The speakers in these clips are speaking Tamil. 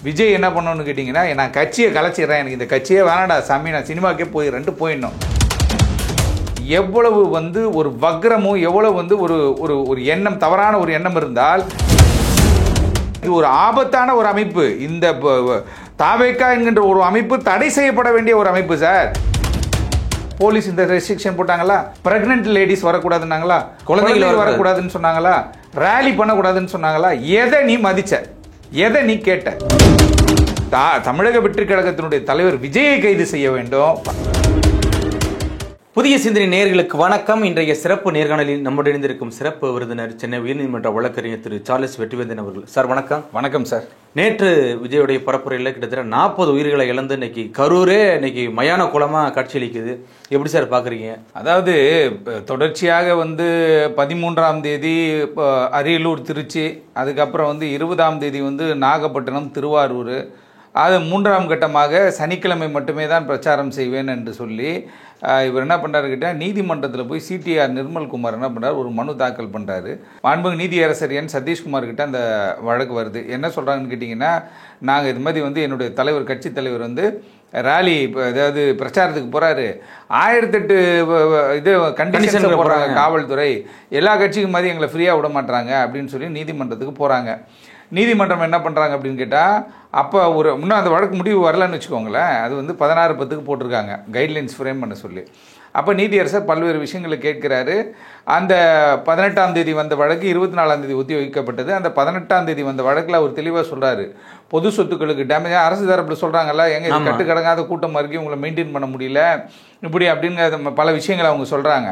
விஜய் என்ன பண்ணணும்னு கேட்டிங்கன்னா, நான் கட்சியை கலைச்சிடுறேன், எனக்கு இந்த கட்சியே வேணாடா சாமி, நான் சினிமாக்கே போயிடணும். எவ்வளவு ஒரு வக்ரமும், எவ்வளவு ஒரு எண்ணம், தவறான ஒரு எண்ணம் இருந்தால், இது ஒரு ஆபத்தான ஒரு அமைப்பு. இந்த தாவேகா என்கின்ற ஒரு அமைப்பு தடை செய்யப்பட வேண்டிய ஒரு அமைப்பு சார். போலீஸ் இந்த ரெஸ்ட்ரிக்ஷன் போட்டாங்களா? பிரெக்னன்ட் லேடிஸ் வரக்கூடாதுன்னாங்களா? குழந்தைகள் வரக்கூடாதுன்னு சொன்னாங்களா? ரேலி பண்ணக்கூடாதுன்னு சொன்னாங்களா? எதை நீ மதிச்ச? எதை நீ கேட்ட? தமிழக வெற்றிக் கழகத்தினுடைய தலைவர் விஜயை கைது செய்ய வேண்டும். புதிய சிந்தனை நேயர்களுக்கு வணக்கம். இன்றைய சிறப்பு நேர்காணலில் நம்முடன் இணைந்திருக்கும் சிறப்பு விருந்தினர் சென்னை உயர்நீதிமன்ற வழக்கறிஞர் திரு சார்லஸ் வெற்றிவேந்தன் அவர்கள். சார் வணக்கம். வணக்கம் சார். நேற்று விஜயுடைய பரப்புரையில் கிட்டத்தட்ட 40 உயிர்களை இழந்து இன்னைக்கு கரூரே இன்னைக்கு மயான குளமா காட்சியளிக்குது. எப்படி சார் பாக்குறீங்க? அதாவது தொடர்ச்சியாக 13ஆம் தேதி அரியலூர், திருச்சி, அதுக்கப்புறம் 20ஆம் தேதி நாகப்பட்டினம், திருவாரூர், அது 3ஆம் கட்டமாக சனிக்கிழமை மட்டுமே தான் பிரச்சாரம் செய்வேன் என்று சொல்லி இவர் என்ன பண்ணுறாரு கிட்ட நீதிமன்றத்தில் போய் சிடிஆர் நிர்மல்குமார் என்ன பண்ணுறாரு, ஒரு மனு தாக்கல் பண்ணுறாரு. மாண்புமிகு நீதியரசர் என் சதீஷ்குமார் கிட்ட அந்த வழக்கு வருது. என்ன சொல்கிறாங்கன்னு கேட்டிங்கன்னா, நாங்கள் இது மாதிரி என்னுடைய தலைவர், கட்சி தலைவர் ரேலி, அதாவது பிரச்சாரத்துக்கு போகிறாரு, 1008 இது கண்டிஷன் போடுறாங்க காவல்துறை, எல்லா கட்சிக்கும் மாதிரி எங்களை ஃப்ரீயாக விட மாட்டுறாங்க அப்படின்னு சொல்லி நீதிமன்றத்துக்கு போகிறாங்க. நீதிமன்றம் என்ன பண்ணுறாங்க அப்படின்னு கேட்டால், அப்போ இன்னும் அந்த வழக்கு முடிவு வரலன்னு வச்சுக்கோங்களேன், அது 16/10 போட்டிருக்காங்க கைட்லைன்ஸ் ஃப்ரேம் பண்ண சொல்லி. அப்போ நீதியரசர் பல்வேறு விஷயங்களை கேட்கிறாரு. அந்த 18ஆம் தேதி வந்த வழக்கு 24ஆம் தேதி ஒத்தி வைக்கப்பட்டது. அந்த 18ஆம் தேதி வந்த வழக்கில் அவர் தெளிவாக சொல்கிறாரு, பொது சொத்துக்களுக்கு டேமேஜ், அரசு தரப்பில் சொல்கிறாங்கல்ல, எங்கே இது கட்டுக்கடங்காத கூட்டம் வரைக்கும் உங்களை மெயின்டைன் பண்ண முடியல இப்படி அப்படின்னு பல விஷயங்களை அவங்க சொல்கிறாங்க.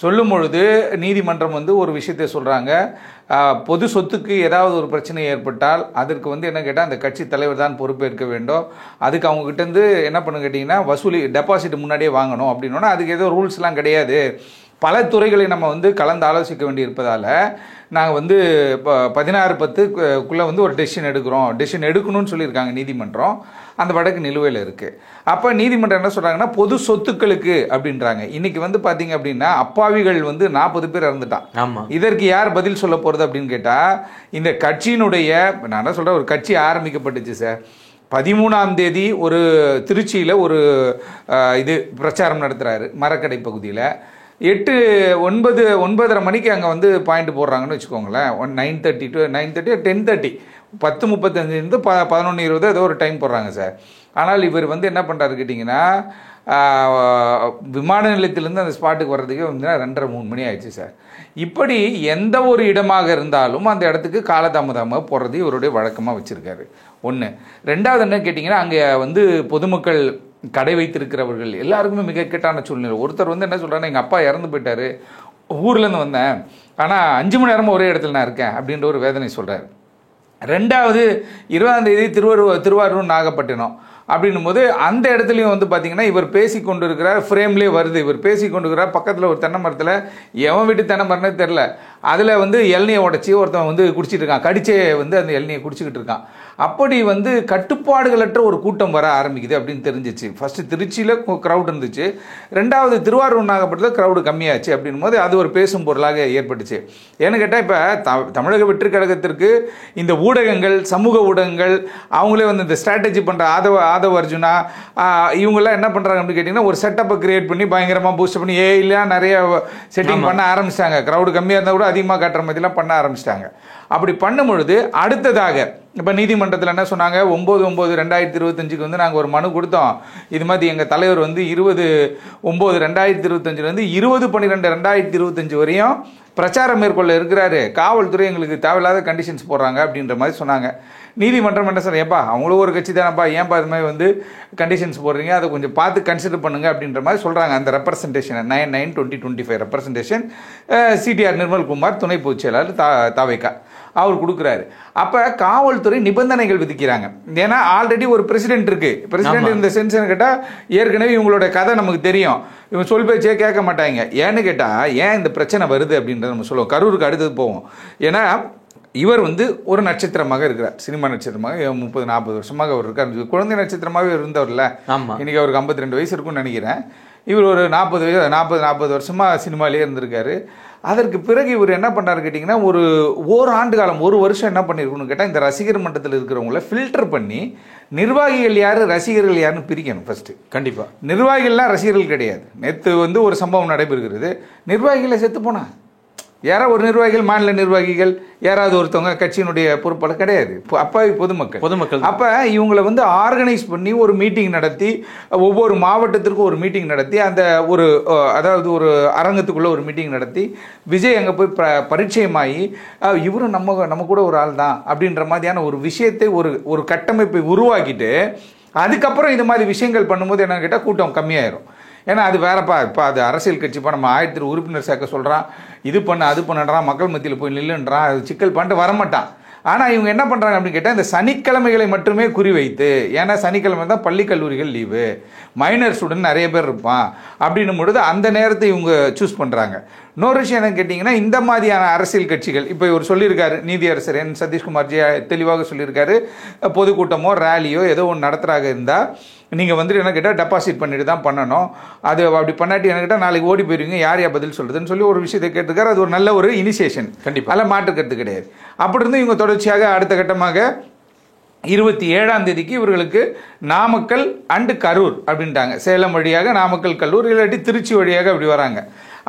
சொல்லும் பொழுது நீதிமன்றம் ஒரு விஷயத்தை சொல்கிறாங்க, பொது சொத்துக்கு ஏதாவது ஒரு பிரச்சனை ஏற்பட்டால் அதற்கு என்ன கேட்டால் அந்த கட்சி தலைவர் தான் பொறுப்பேற்க வேண்டும். அதுக்கு அவங்ககிட்ட என்ன பண்ணு கேட்டிங்கன்னா, வசூலி டெபாசிட் முன்னாடியே வாங்கணும் அப்படின்னா அதுக்கு ஏதோ ரூல்ஸ்லாம் கிடையாது. பல துறைகளை நம்ம கலந்து ஆலோசிக்க வேண்டி இருப்பதால் நாங்கள் 16/10க்குள்ளே ஒரு டெசிஷன் எடுக்கணும்னு சொல்லியிருக்காங்க நீதிமன்றம். அந்த வழக்கு நிலுவையில் இருக்குது. அப்போ நீதிமன்றம் என்ன சொல்கிறாங்கன்னா, பொது சொத்துக்களுக்கு அப்படின்றாங்க. இன்றைக்கி பார்த்தீங்க அப்படின்னா அப்பாவிகள் 40 பேர் இறந்துட்டான். ஆமாம். இதற்கு யார் பதில் சொல்ல போகிறது அப்படின்னு கேட்டால், இந்த கட்சியினுடைய, நான் என்ன சொல்கிறேன், ஒரு கட்சி ஆரம்பிக்கப்பட்டுச்சு சார். 13ஆம் தேதி ஒரு திருச்சியில் ஒரு இது பிரச்சாரம் நடத்துகிறாரு மரக்கடை பகுதியில். 9:30 மணிக்கு அங்கே பாயிண்ட் போடுறாங்கன்னு வச்சுக்கோங்களேன். 9:30 to 9:30 10:30 10:35 11:20 ஏதோ ஒரு டைம் போடுறாங்க சார். ஆனால் இவர் என்ன பண்ணுறாரு கேட்டிங்கன்னா, விமான நிலையத்திலேருந்து அந்த ஸ்பாட்டுக்கு வர்றதுக்கே 2:30-3 மணி ஆயிடுச்சு சார். இப்படி எந்த ஒரு இடமாக இருந்தாலும் அந்த இடத்துக்கு காலதாமதமாக போடுறது இவருடைய வழக்கமாக வச்சுருக்காரு. ஒன்று. ரெண்டாவது என்ன கேட்டிங்கன்னா, அங்கே பொதுமக்கள், கடை வைத்திருக்கிறவர்கள் எல்லாருக்குமே மிக இக்கட்டான சூழ்நிலை. ஒருத்தர் என்ன சொல்கிறாருன்னா, எங்கள் அப்பா இறந்து போயிட்டார், ஊர்லேருந்து வந்தேன், ஆனால் 5 மணி நேரமாக ஒரே இடத்துல நான் இருக்கேன் அப்படின்ற ஒரு வேதனை சொல்கிறார். ரெண்டாவது 20ஆம் தேதி திருவாரூர், நாகப்பட்டினம் அப்படின்னும் போது அந்த இடத்துலையும் பார்த்தீங்கன்னா இவர் பேசி கொண்டு இருக்கிறார், ஃப்ரேம்லேயே வருது, இவர் பேசி கொண்டு இருக்கிறார். பக்கத்தில் ஒரு தென்னை மரத்தில், எவன் வீட்டு தென்னை மரம்னே தெரில, அதில் இளநியை உடச்சி ஒருத்தன் குடிச்சிட்டு இருக்கான், கடிச்சே அந்த இளநியை குடிச்சிக்கிட்டு இருக்கான். அப்படி கட்டுப்பாடுகளற்ற ஒரு கூட்டம் வர ஆரம்பிக்குது அப்படின்னு தெரிஞ்சிச்சு. ஃபஸ்ட்டு திருச்சியில் க்ரௌட் இருந்துச்சு, ரெண்டாவது திருவாரூர், நாகப்பட்டினத்தில் க்ரௌடு கம்மியாச்சு அப்படின்னும் போது அது ஒரு பேசும் பொருளாக ஏற்பட்டுச்சு. ஏன்னு கேட்டால், இப்போ தமிழக வெற்றிக் கழகத்திற்கு இந்த ஊடகங்கள், சமூக ஊடகங்கள், அவங்களே இந்த ஸ்ட்ராட்டஜி பண்ணுற ஆதவ அர்ஜுனா இவங்கெல்லாம் என்ன பண்ணுறாங்க அப்படின்னு கேட்டிங்கன்னா, ஒரு செட்டப்பை கிரியேட் பண்ணி பயங்கரமாக பூஸ்ட் பண்ணி இல்லையா நிறைய செட்டிங் பண்ண ஆரம்பிச்சிட்டாங்க. க்ரௌடு கம்மியாக இருந்தால் கூட அதிகமாக காட்டுற மாதிரிலாம் பண்ண ஆரம்பிச்சிட்டாங்க. அப்படி பண்ணும் பொழுது அடுத்ததாக இப்போ நீதிமன்றத்தில் என்ன சொன்னாங்க, 9/9/2025 நாங்கள் ஒரு மனு கொடுத்தோம். இது மாதிரி எங்கள் தலைவர் 20/9/2025 20/12/2025 வரையும் பிரச்சாரம் மேற்கொள்ள இருக்கிறாரு, காவல்துறை எங்களுக்கு தேவையில்லாத கண்டிஷன்ஸ் போடுறாங்க அப்படின்ற மாதிரி சொன்னாங்க. நீதிமன்றம் என்ன சார், ஏப்பா அவங்களும் ஒரு கட்சி தானப்பா, ஏன்ப்பா இது மாதிரி கண்டிஷன்ஸ் போடுறீங்க, அதை கொஞ்சம் பார்த்து கன்சிடர் பண்ணுங்க அப்படின்ற மாதிரி சொல்கிறாங்க. அந்த ரெப்ரசன்டேஷன் 9/9/2025 ரெப்ரசன்டேஷன் சிடிஆர் நிர்மல்குமார், துணை பொதுச் செயலாளர், தாவேகா, அவர் கொடுக்குறாரு. அப்போ காவல்துறை நிபந்தனைகள் விதிக்கிறாங்க. ஏன்னா ஆல்ரெடி ஒரு பிரசிடென்ட் இருக்குது. பிரசிடென்ட் இந்த சென்ஸ் கேட்டால் ஏற்கனவே இவங்களோட கதை நமக்கு தெரியும், இவங்க சொல் பேச்சே கேட்க மாட்டாங்க. ஏன்னு கேட்டால், ஏன் இந்த பிரச்சனை வருது அப்படின்றத நம்ம சொல்லுவோம். கரூருக்கு அடுத்தது போவோம். ஏன்னா இவர் ஒரு நட்சத்திரமாக இருக்கிறார், சினிமா நட்சத்திரமாக 30-40 வருஷமாக அவர் இருக்கார். குழந்தை நட்சத்திரமாகவே இருந்தவர்ல, இன்னைக்கு அவருக்கு 52 வயசு இருக்கும்னு நினைக்கிறேன். இவர் ஒரு 40 வருஷமாக சினிமாலேயே இருந்திருக்காரு. அதற்கு பிறகு இவர் என்ன பண்ணாரு கேட்டிங்கன்னா, ஓராண்டு காலம் 1 வருஷம் என்ன பண்ணியிருக்கணும்னு கேட்டால், இந்த ரசிகர் மன்றத்தில் இருக்கிறவங்கள ஃபில்டர் பண்ணி நிர்வாகிகள் யார் ரசிகர்கள் யாருன்னு பிரிக்கணும். ஃபஸ்ட்டு கண்டிப்பாக நிர்வாகிகள்லாம் ரசிகர்கள் கிடையாது. நேற்று ஒரு சம்பவம் நடைபெறுகிறது. நிர்வாகிகளை செத்து போனா யாராவது ஒரு நிர்வாகிகள், மாநில நிர்வாகிகள், யாராவது ஒருத்தவங்க கட்சியினுடைய பொறுப்பாளர் கிடையாது, அப்பாவி பொதுமக்கள். அப்போ இவங்களை ஆர்கனைஸ் பண்ணி ஒரு மீட்டிங் நடத்தி, ஒவ்வொரு மாவட்டத்திற்கும் ஒரு மீட்டிங் நடத்தி, அந்த அதாவது ஒரு அரங்கத்துக்குள்ளே ஒரு மீட்டிங் நடத்தி, விஜய் அங்கே போய் பரிச்சயமாகி இவரும் நம்ம கூட ஒரு ஆள் தான் அப்படின்ற மாதிரியான ஒரு விஷயத்தை ஒரு கட்டமைப்பை உருவாக்கிட்டு, அதுக்கப்புறம் இந்த மாதிரி விஷயங்கள் பண்ணும்போது என்னன்னு கேட்டால் கூட்டம் கம்மியாயிரும். ஏன்னா அது வேறப்பா. இப்போ அது அரசியல் கட்சிப்பா, நம்ம 1000 உறுப்பினர் சேர்க்க சொல்கிறான், இது பண்ண அது பண்ணுறான், மக்கள் மத்தியில் போய் நில்லுன்றான், அது சிக்கல் பண்ணிட்டு வரமாட்டான். ஆனால் இவங்க என்ன பண்ணுறாங்க அப்படின்னு கேட்டால், இந்த சனிக்கிழமைகளை மட்டுமே குறிவைத்து, ஏன்னா சனிக்கிழமை தான் பள்ளி கல்லூரிகள் லீவு, மைனர் ஸ்டூடெண்ட் நிறைய பேர் இருப்பான் அப்படின்னும் பொழுது அந்த நேரத்தை இவங்க சூஸ் பண்ணுறாங்க. இன்னொரு விஷயம் என்னன்னு கேட்டிங்கன்னா, இந்த மாதிரியான அரசியல் கட்சிகள், இப்போ இவர் சொல்லியிருக்காரு, நீதியரசர் என் சதீஷ்குமார்ஜி தெளிவாக சொல்லியிருக்காரு, பொதுக்கூட்டமோ ரேலியோ ஏதோ ஒன்று நடத்துகிறாங்க இருந்தால் நீங்கள் என்ன கேட்டால் டெபாசிட் பண்ணிட்டு தான் பண்ணணும், அது அப்படி பண்ணாட்டி என்ன கேட்டால் நாளைக்கு ஓடி போயிருவீங்க, யார் பதில் சொல்கிறதுன்னு சொல்லி ஒரு விஷயத்தை கேட்டிருக்காரு. அது ஒரு நல்ல ஒரு இனிஷியேஷன், கண்டிப்பாக அதில் மாற்றுக்கிறது கிடையாது. அப்படி இருந்து இவங்க தொடர்ச்சியாக அடுத்த கட்டமாக 27ஆம் தேதிக்கு இவர்களுக்கு நாமக்கல் அண்டு கரூர் அப்படின்ட்டாங்க. சேலம் வழியாக நாமக்கல், கரூர், இல்லாட்டி திருச்சி வழியாக அப்படி வராங்க.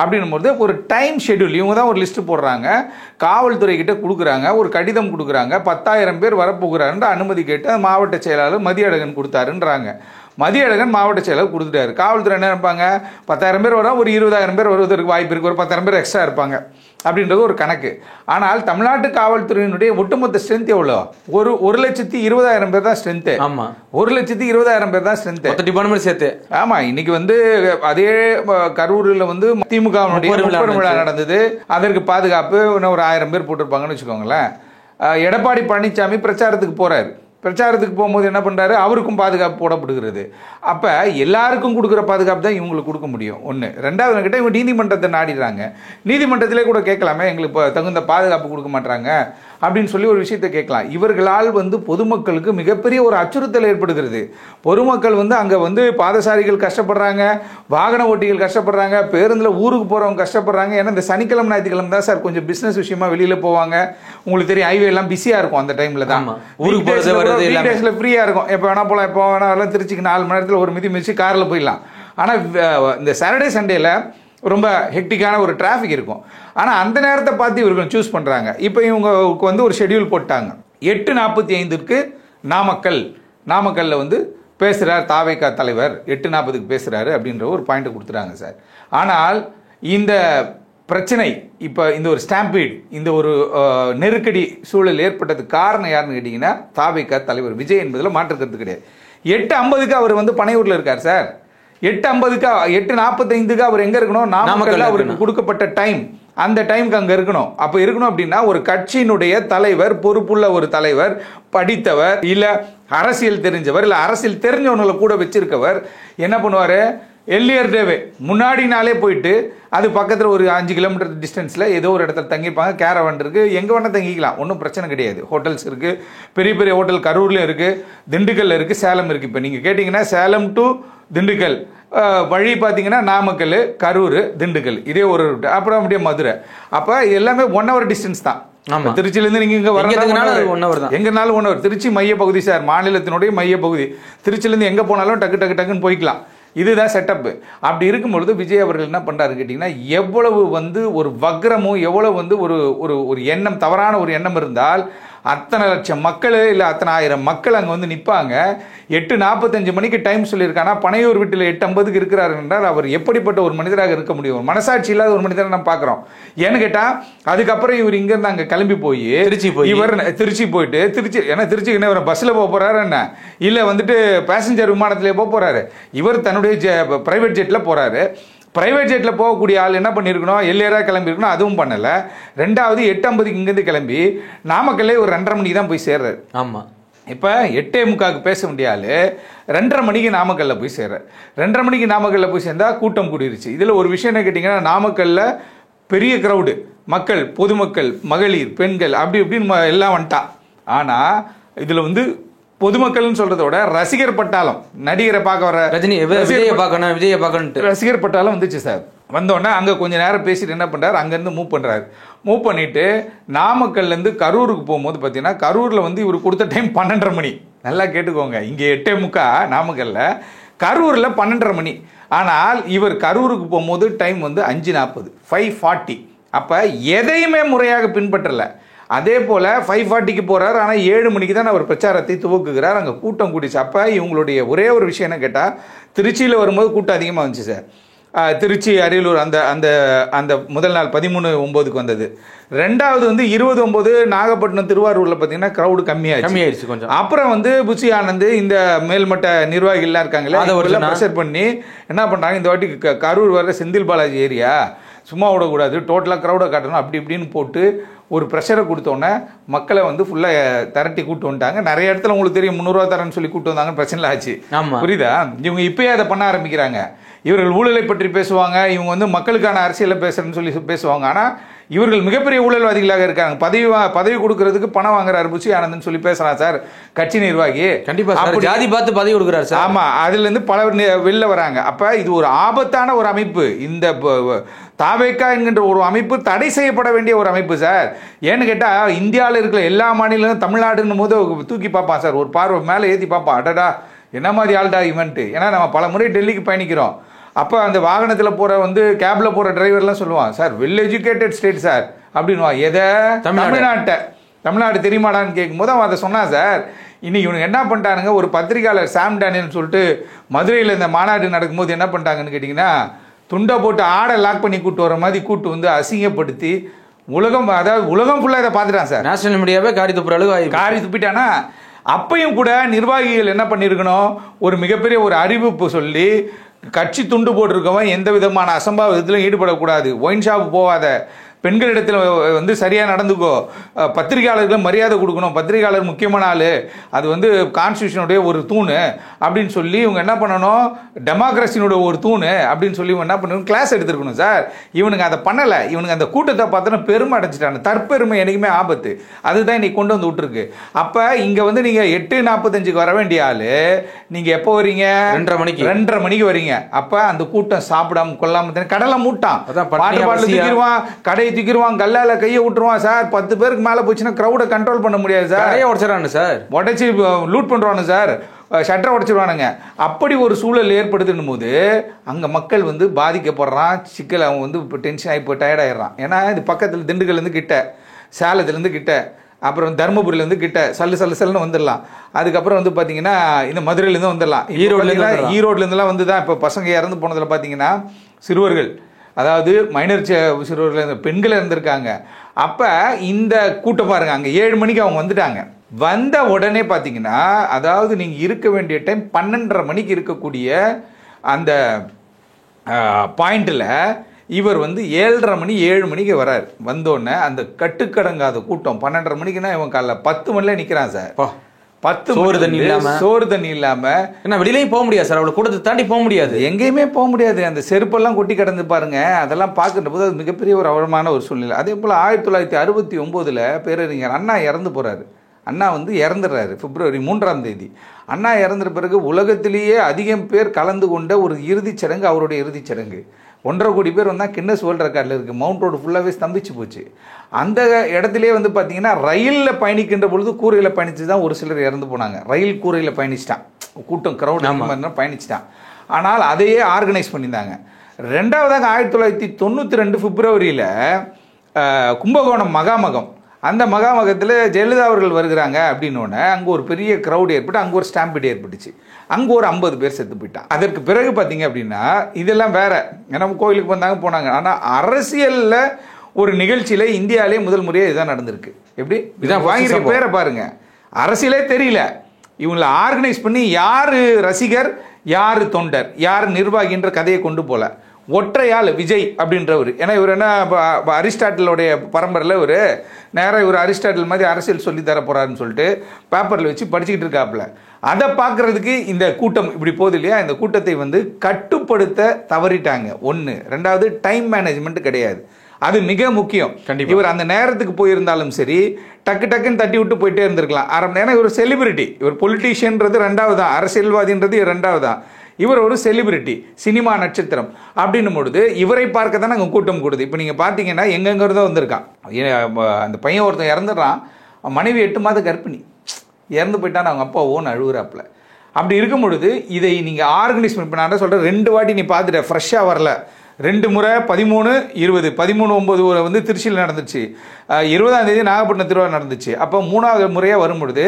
அப்படின்னும்போது ஒரு டைம் ஷெட்யூல் இவங்க தான் ஒரு லிஸ்ட்டு போடுறாங்க, காவல்துறை கிட்ட கொடுக்குறாங்க, ஒரு கடிதம் கொடுக்குறாங்க, 10,000 பேர் வரப்போகிறாருன்ற அனுமதி கேட்டு மாவட்ட செயலாளர் மதியழகன் கொடுத்தாருன்றாங்க. மதியழகன் மாவட்ட செயலர் கொடுத்துட்டாரு. காவல்துறை என்ன இருப்பாங்க, 10,000 பேர் வர ஒரு 20,000 பேர் வருவதற்கு வாய்ப்பு இருக்குது, ஒரு 10,000 பேர் எக்ஸ்ட்ரா இருப்பாங்க அப்படின்றது ஒரு கணக்கு. ஆனால் தமிழ்நாட்டு காவல்துறையினுடைய ஒட்டுமொத்த ஸ்ட்ரென்த் எவ்வளோ? 1,20,000 பேர் தான் ஸ்ட்ரென்த்து. ஆமாம், 1,20,000 பேர் தான் ஸ்ட்ரென்த்து, டிபார்ட்மெண்ட் சேர்த்து. ஆமாம். இன்னைக்கு அதே கரூரில் திமுக விழா நடந்தது. அதற்கு பாதுகாப்பு இன்னும் ஒரு 1000 பேர் போட்டிருப்பாங்கன்னு வச்சுக்கோங்களேன். எடப்பாடி பழனிசாமி பிரச்சாரத்துக்கு போறாரு. பிரச்சாரத்துக்கு போகும்போது என்ன பண்ணுறாரு, அவருக்கும் பாதுகாப்பு போடப்படுகிறது. அப்போ எல்லாருக்கும் கொடுக்குற பாதுகாப்பு தான் இவங்களுக்கு கொடுக்க முடியும். ஒன்று. ரெண்டாவது கிட்ட இவங்க நீதிமன்றத்தை நாடிடுறாங்க. நீதிமன்றத்திலே கூட கேட்கலாமே, எங்களுக்கு இப்போ தகுந்த பாதுகாப்பு கொடுக்க மாட்டாங்க அப்படின்னு சொல்லி ஒரு விஷயத்தை கேட்கலாம். இவர்களால் பொதுமக்களுக்கு மிகப்பெரிய ஒரு அச்சுறுத்தல் ஏற்படுகிறது. பொதுமக்கள் அங்கே பாதசாரிகள் கஷ்டப்படுறாங்க, வாகன ஓட்டிகள் கஷ்டப்படுறாங்க, பேருந்தில் ஊருக்கு போகிறவங்க கஷ்டப்படுறாங்க. ஏன்னா இந்த சனிக்கிழமை ஞாயிற்றுக்கிழமை தான் சார் கொஞ்சம் பிஸ்னஸ் விஷயமா வெளியில் போவாங்க. உங்களுக்கு தெரியும், ஹைவே எல்லாம் பிஸியாக இருக்கும் அந்த டைமில் தான். ஊருக்கு போகிறது வீக்டேஸில் ஃப்ரீயாக இருக்கும், எப்போ வேணா போகலாம், எப்போ வேணா வரலாம். திருச்சிக்கு 4 மணி நேரத்தில் ஒரு மிதிச்சு காரில் போயிடலாம். ஆனால் இந்த சாட்டர்டே சண்டேல ரொம்ப ஹெக்டிக்கான ஒரு டிராஃபிக் இருக்கும். ஆனால் அந்த நேரத்தை பார்த்து இவர்கள் சூஸ் பண்ணுறாங்க. இப்போ இவங்களுக்கு ஒரு ஷெட்யூல் போட்டாங்க. 8:45 நாமக்கல்ல பேசுகிறார் தாவேகா தலைவர், 8:40 பேசுகிறாரு அப்படின்ற ஒரு பாயிண்ட்டை கொடுத்துட்டாங்க சார். ஆனால் இந்த பிரச்சனை, இப்போ இந்த ஒரு ஸ்டாம்பீட், இந்த ஒரு நெருக்கடி சூழல் ஏற்பட்டதுக்கு காரணம் யாருன்னு கேட்டிங்கன்னா தாவேகா தலைவர் விஜய் என்பதில் மாற்றுக்கிறது கிடையாது. 8:50 அவர் பனையூரில் இருக்கார் சார். 8:45 அவர் எங்க இருக்கணும், நாமக்கல்ல அவருக்கு கொடுக்கப்பட்ட டைம், அந்த டைமுக்கு அங்க இருக்கணும். அப்ப இருக்கணும் அப்படின்னா ஒரு கட்சியினுடைய தலைவர், பொறுப்புள்ள ஒரு தலைவர், படித்தவர், இல்ல அரசியல் தெரிஞ்சவர், இல்ல அரசியல் தெரிஞ்சவங்களை கூட வச்சிருக்கவர் என்ன பண்ணுவாரு, எல்லியர் டேவே முன்னாடி நாளே போயிட்டு அது பக்கத்தில் ஒரு 5 கிலோமீட்டர் டிஸ்டன்ஸில் ஏதோ ஒரு இடத்துல தங்கிப்பாங்க. கேரவன் இருக்குது, எங்கே வேணால் தங்கிக்கலாம், ஒன்றும் பிரச்சனை கிடையாது. ஹோட்டல்ஸ் இருக்குது, பெரிய பெரிய ஹோட்டல் கரூர்லேயும் இருக்குது, திண்டுக்கல்ல இருக்குது, சேலம் இருக்குது. இப்போ நீங்கள் கேட்டிங்கன்னா சேலம் டு திண்டுக்கல் வழி பார்த்தீங்கன்னா நாமக்கல், கரூர், திண்டுக்கல், இதே ஒரு ரூட். அப்புறம் அப்படியே மதுரை. அப்போ எல்லாமே 1 hour டிஸ்டன்ஸ் தான். திருச்சியிலேருந்து நீங்கள் இங்கே வரனாலும் 1 hour தான், எங்கேனாலும் 1 hour. திருச்சி மைய பகுதி சார், மாநிலத்தினுடைய மைய பகுதி. திருச்சியிலேருந்து எங்கே போனாலும் டக்குன்னு போய்க்கலாம். இதுதான் செட்டப்பு. அப்படி இருக்கும்பொழுது விஜய் அவர்கள் என்ன பண்ணுறாரு கேட்டிங்கன்னா, எவ்வளவு ஒரு வக்ரமும், எவ்வளவு ஒரு எண்ணம், தவறான ஒரு எண்ணம் இருந்தால் அத்தனை லட்சம் மக்கள் இல்லை அத்தனை ஆயிரம் மக்கள் அங்கே நிற்பாங்க. 8:45 மணிக்கு டைம் சொல்லியிருக்கானா, பனையூர் வீட்டில் 8:50 இருக்கிறார் என்றால் அவர் எப்படிப்பட்ட ஒரு மனிதராக இருக்க முடியும்? மனசாட்சி இல்லாத ஒரு மனிதரை நம்ம பார்க்குறோம். ஏன்னு கேட்டால் அதுக்கப்புறம் இவர் இங்கேருந்து அங்கே கிளம்பி போய் திருச்சி போயிட்டு ஏன்னா திருச்சிக்கு என்ன பஸ்ஸில் போக போகிறாரு என்ன, இல்லை பேசஞ்சர் விமானத்திலே போக போகிறாரு. இவர் தன்னுடைய பிரைவேட் ஜெட்டில் போகிறாரு. பிரைவேட் ஜெட்டில் போகக்கூடிய ஆள் என்ன பண்ணியிருக்கணும், எல்லையராக கிளம்பியிருக்கணும், அதுவும் பண்ணலை. ரெண்டாவது 8:50 இங்கேருந்து கிளம்பி நாமக்கல்லே ஒரு 2:30 மணிக்கு தான் போய் சேர்றாரு. ஆமாம். இப்போ 8:45 பேச வேண்டிய ஆள் 2:30 மணிக்கு நாமக்கல்ல போய் சேர்றாரு. 2:30 மணிக்கு நாமக்கல்ல போய் சேர்ந்தா கூட்டம் கூடிருச்சு. இதில் ஒரு விஷயம் என்ன கேட்டிங்கன்னா, நாமக்கல்ல பெரிய க்ரௌடு மக்கள், பொதுமக்கள், மகளிர், பெண்கள், அப்படி இப்படின்னு எல்லாம் வந்துட்டா. ஆனால் இதில் பொதுமக்கள்னு சொல்றத விட ரசிகர் பட்டாளம், நடிகரை பார்க்க வர ரஜினி விஜயை பார்க்கணும் ரசிகர் பட்டாளம் வந்துச்சு சார். வந்தோடனே அங்கே கொஞ்சம் நேரம் பேசிட்டு என்ன பண்ணுறாரு, அங்கேருந்து மூவ் பண்ணிட்டு நாமக்கல்லேருந்து கரூருக்கு போகும்போது பார்த்தீங்கன்னா கரூரில் வந்து இவர் கொடுத்த டைம் 12:30 மணி. நல்லா கேட்டுக்கோங்க, இங்கே 8:45 நாமக்கல்ல, கரூரில் 12:30 மணி. ஆனால் இவர் கரூருக்கு போகும்போது டைம் வந்து 5:40, 5:40. அப்போ எதையுமே முறையாக பின்பற்றலை. அதே போல் 5:40க்கு போகிறார், ஆனால் 7 மணிக்கு தான் அவர் பிரச்சாரத்தை துவக்குகிறார். அங்கே கூட்டம் கூட்டிச்சு. அப்போ இவங்களுடைய ஒரே ஒரு விஷயம் என்ன கேட்டால், திருச்சியில் வரும்போது கூட்டம் அதிகமாக வந்துச்சு சார். திருச்சி, அரியலூர் அந்த அந்த அந்த முதல் நாள் 13/9க்கு வந்தது. ரெண்டாவது வந்து 20/9 நாகப்பட்டினம், திருவாரூரில் பார்த்தீங்கன்னா க்ரௌடு கம்மியாயிடுச்சு கொஞ்சம். அப்புறம் வந்து புஷி ஆனந்த் இந்த மேல்மட்ட நிர்வாகிகள்லாம் இருக்காங்களே, அதெல்லாம் ப்ரெஷர் பண்ணி என்ன பண்ணுறாங்க, இந்த வாட்டி கரூர் வர செந்தில் பாலாஜி ஏரியா சும்மா விடக்கூடாது, டோட்டலாக க்ரௌடை காட்டணும், அப்படி இப்படின்னு போட்டு ஒரு ப்ரெஷரை கொடுத்தோன்னே மக்களை வந்து ஃபுல்லாக திரட்டி கூட்டு வந்துட்டாங்க. நிறைய இடத்துல உங்களுக்கு தெரியும் 300 ரூபா தரேன்னு சொல்லி கூட்டு வந்தாங்க, பிரச்சனை ஆச்சு. புரியுதா? இவங்க இப்பயே அதை பண்ண ஆரம்பிக்கிறாங்க. இவர்கள் ஊழலை பற்றி பேசுவாங்க, இவங்க வந்து மக்களுக்கான அரசியலை பேசுறேன்னு சொல்லி பேசுவாங்க. ஆனால் இவர்கள் மிகப்பெரிய ஊழல்வாதிகளாக இருக்காங்க. பதவி கொடுக்கறதுக்கு பணம் வாங்குறாரு புஷி ஆனந்த்னு சொல்லி பேசுறான் சார் கட்சி நிர்வாகி. கண்டிப்பா ஜாதி பார்த்து பதவி கொடுக்குறாரு சார். ஆமா, அதுல இருந்து பலர் வெளில வராங்க. அப்ப இது ஒரு ஆபத்தான ஒரு அமைப்பு. இந்த தாவேக்கா என்கின்ற ஒரு அமைப்பு தடை செய்யப்பட வேண்டிய ஒரு அமைப்பு சார். ஏன்னு கேட்டா இந்தியாவில் இருக்கிற எல்லா மாநிலங்களும் தமிழ்நாடுன்னு போது தூக்கி பார்ப்பான் சார், ஒரு பார்வை மேலே ஏற்றி பார்ப்பான். அடடா என்ன மாதிரி ஆள்டா இவன்ட்டு. ஏன்னா நம்ம பல முறை டெல்லிக்கு பயணிக்கிறோம். அப்போ அந்த வாகனத்தில் போகிற வந்து கேபில் போகிற டிரைவர்லாம் சொல்லுவான், sir well educated state sir அப்படின்வான். எதை? தமிழ்நாடு தெரியுமாடான்னு கேட்கும்போது அவன் அதை சொன்னான் சார். இன்னைக்கு இவனுக்கு என்ன பண்ணிட்டானுங்க, ஒரு பத்திரிகையாளர் சாம் டேனியல்னு சொல்லிட்டு மதுரையில் இந்த மாநாடு நடக்கும்போது என்ன பண்ணிட்டாங்கன்னு கேட்டிங்கன்னா, துண்டை போட்டு ஆடை லாக் பண்ணி கூட்டு வர மாதிரி கூட்டு வந்து அசிங்கப்படுத்தி உலகம் ஃபுல்லாக இதை பார்த்துட்டான் சார். நேஷனல் மீடியாவே காரி துப்பிட்டானா. அப்பையும் கூட நிர்வாகிகள் என்ன பண்ணியிருக்கணும், ஒரு மிகப்பெரிய ஒரு அறிவிப்பு சொல்லி கட்சி துண்டு போட்டிருக்கவன் எந்த விதமான அசம்பாவிதத்திலும் ஈடுபடக்கூடாது, ஒயின் ஷாப் போகாத, பெண்களிடத்தில் வந்து சரியாக நடந்துக்கோ, பத்திரிகையாளர்களுக்கு மரியாதை கொடுக்கணும், பத்திரிகையாளர் முக்கியமான ஆள், அது வந்து கான்ஸ்டியூஷனுடைய ஒரு தூணு அப்படின்னு சொல்லி இவங்க என்ன பண்ணணும், டெமோக்ரஸினுடைய ஒரு தூணு அப்படின்னு சொல்லி இவங்க என்ன பண்ணணும், கிளாஸ் எடுத்துருக்கணும் சார். இவனுங்க அதை பண்ணலை. இவனுங்க அந்த கூட்டத்தை பார்த்தோன்னா பெருமை அடைச்சிட்டாங்க. தற்பெருமை எனக்குமே ஆபத்து. அதுதான் இன்னைக்கு கொண்டு வந்து விட்டுருக்கு. அப்போ இங்கே வந்து நீங்கள் 8:45க்கு வர வேண்டிய ஆள் நீங்கள் எப்போ வரீங்க? 2:30 மணிக்கு வரீங்க. அப்போ அந்த கூட்டம் சாப்பிடாம கொள்ளாம கடலை மூட்டான், பாட்டு பாட்டு தூக்கிடுவான், கடை தூக்கிடுவான், கல்லால கையை விட்டுருவான் சார். 10 பேருக்கு மேல போச்சுன்னா கிரௌடை கண்ட்ரோல் பண்ண முடியாது சார். கடையை உடைச்சிடறானு சார், உடைச்சி லூட் பண்றானு சார், ஷட்டரை உடைச்சிருவானுங்க. அப்படி ஒரு சூழல் ஏற்படுத்தும் போது அங்க மக்கள் வந்து பாதிக்கப்படுறான். சிக்கல் அவன் வந்து இப்போ டென்ஷன் ஆகி இப்போ டயர்டாயிடுறான். ஏன்னா இது பக்கத்தில் திண்டுக்கல்லேருந்து கிட்ட, சேலத்துலேருந்து கிட்ட, அப்புறம் தருமபுரியிலேருந்து கிட்ட, சல்லுன்னு வந்துடலாம். அதுக்கப்புறம் வந்து பார்த்தீங்கன்னா இந்த மதுரையிலேருந்து வந்துடலாம், ஈரோட்லேருந்துலாம் வந்து தான் இப்போ பசங்க இறந்து போனதில் பார்த்தீங்கன்னா சிறுவர்கள், அதாவது மைனர் சிறுவர்கள், பெண்கள் இருந்திருக்காங்க. அப்போ இந்த கூட்டம் பாருங்க, அங்கே 7 மணிக்கு அவங்க வந்துட்டாங்க. வந்த உடனே பார்த்தீங்கன்னா, அதாவது நீங்கள் இருக்க வேண்டிய டைம் 12:30 மணிக்கு இருக்கக்கூடிய அந்த பாயிண்டில் இவர் வந்து 7:30 மணி 7 மணிக்கு வரார். வந்தோடனே அந்த கட்டுக்கடங்காத கூட்டம் 12:30 மணிக்குன்னா இவன் காலைல 10 மணில நிற்கிறான் சார். 10 சோறு தண்ணி இல்லாம என்ன வெளியிலையும் போக முடியாது சார். அவ்வளவு கூட்டத்தை தாண்டி போக முடியாது, எங்கேயுமே போக முடியாது. அந்த செருப்பெல்லாம் கொட்டி கிடந்து பாருங்க. அதெல்லாம் பார்க்கின்ற போது அது மிகப்பெரிய ஒரு அவலமான ஒரு சூழ்நிலை. அதே போல் 1969 பேரறிஞர் அண்ணா இறந்து போறாரு. அண்ணா வந்து இறந்துடுறாரு February 3 அண்ணா இறந்துற பிறகு உலகத்திலேயே அதிகம் பேர் கலந்து கொண்ட ஒரு இறுதிச் சடங்கு அவருடைய இறுதிச் சடங்கு. 1.5 கோடி பேர் வந்தால் கின்னஸ் வேர்ல்டு ரெக்கார்டில் இருக்குது. மவுண்ட் ரோடு ஃபுல்லாகவே ஸ்தம்பிச்சு போச்சு. அந்த இடத்துலேயே வந்து பார்த்தீங்கன்னா ரயிலில் பயணிக்கின்ற பொழுது கூரையில் பயணித்து தான் ஒரு சிலர் இறந்து போனாங்க. ரயில் கூரையில் பயணிச்சிட்டான், கூட்டம் க்ரௌட் பயணிச்சிட்டான். ஆனால் அதையே ஆர்கனைஸ் பண்ணியிருந்தாங்க. ரெண்டாவதாக 1992 பிப்ரவரியில் கும்பகோணம் மகாமகம், அந்த மகாமகத்தில் ஜெயலலிதா அவர்கள் வருகிறாங்க அப்படின்னோடனே அங்கே ஒரு பெரிய க்ரௌட் ஏற்பட்டு அங்கே ஒரு ஸ்டாம்பீடு ஏற்பட்டுச்சு. அங்கே ஒரு 50 பேர் செத்து போயிட்டான். அதற்கு பிறகு பார்த்தீங்க அப்படின்னா இதெல்லாம் வேற, ஏன்னா கோயிலுக்கு வந்தாங்க போனாங்க. ஆனால் அரசியலில் ஒரு நிகழ்ச்சியில் இந்தியாவிலே முதல் முறையாக இதுதான் நடந்திருக்கு. எப்படி இதான் வாங்கியிருக்க பேரை பாருங்க. அரசியலே தெரியல, இவங்களை ஆர்கனைஸ் பண்ணி யார் ரசிகர் யார் தொண்டர் யார் நிர்வாகின்ற கதையை கொண்டு போல ஒற்றையாள் விஜய் அப்படின்றவர். ஏன்னா இவர் என்ன அரிஸ்டாட்டிலுடைய பரம்பரையில் ஒரு நேராக இவர் அரிஸ்டாட்டில் மாதிரி அரசியல் சொல்லி தர போகிறாருன்னு சொல்லிட்டு பேப்பரில் வச்சு படிச்சுக்கிட்டு இருக்காப்புல. அதை பார்க்குறதுக்கு இந்த கூட்டம் இப்படி போகுது இல்லையா, இந்த கூட்டத்தை வந்து கட்டுப்படுத்த தவறிட்டாங்க. ஒன்று. ரெண்டாவது டைம் மேனேஜ்மெண்ட் கிடையாது. அது மிக முக்கியம். இவர் அந்த நேரத்துக்கு போயிருந்தாலும் சரி, டக்கு டக்குன்னு தட்டி விட்டு போயிட்டே இருந்திருக்கலாம். அரை மணி நேரம். இவர் செலிபிரிட்டி, இவர் பொலிட்டீஷியன்றது ரெண்டாவது தான், அரசியல்வாதின்றது ரெண்டாவது தான். இவர் ஒரு செலிபிரிட்டி, சினிமா நட்சத்திரம் அப்படின்னும் பொழுது இவரை பார்க்க தான் நாங்கள் கூட்டம் கூடுது. இப்போ நீங்கள் பார்த்தீங்கன்னா எங்கெங்கிறதோ வந்திருக்கான். அந்த பையன் ஒருத்தன் இறந்துடுறான், மனைவி 8 மாத கர்ப்பிணி, இறந்து போயிட்டான்னு அவங்க அப்பா ஓன் அழுகுறாப்புல. அப்படி இருக்கும் பொழுது இதை நீங்கள் ஆர்கனைஸ் பண்ணி, இப்போ நான் சொல்கிறேன் 2 வாட்டி நீ பார்த்துட்ட, ஃப்ரெஷ்ஷாக வரல. 2 முறை 13, 20, 13/9 வந்து திருச்சியில் நடந்துச்சு, 20ஆம் தேதி நாகப்பட்டினம் திருவாரூர் நடந்துச்சு. அப்போ 3வது முறையாக வரும் பொழுது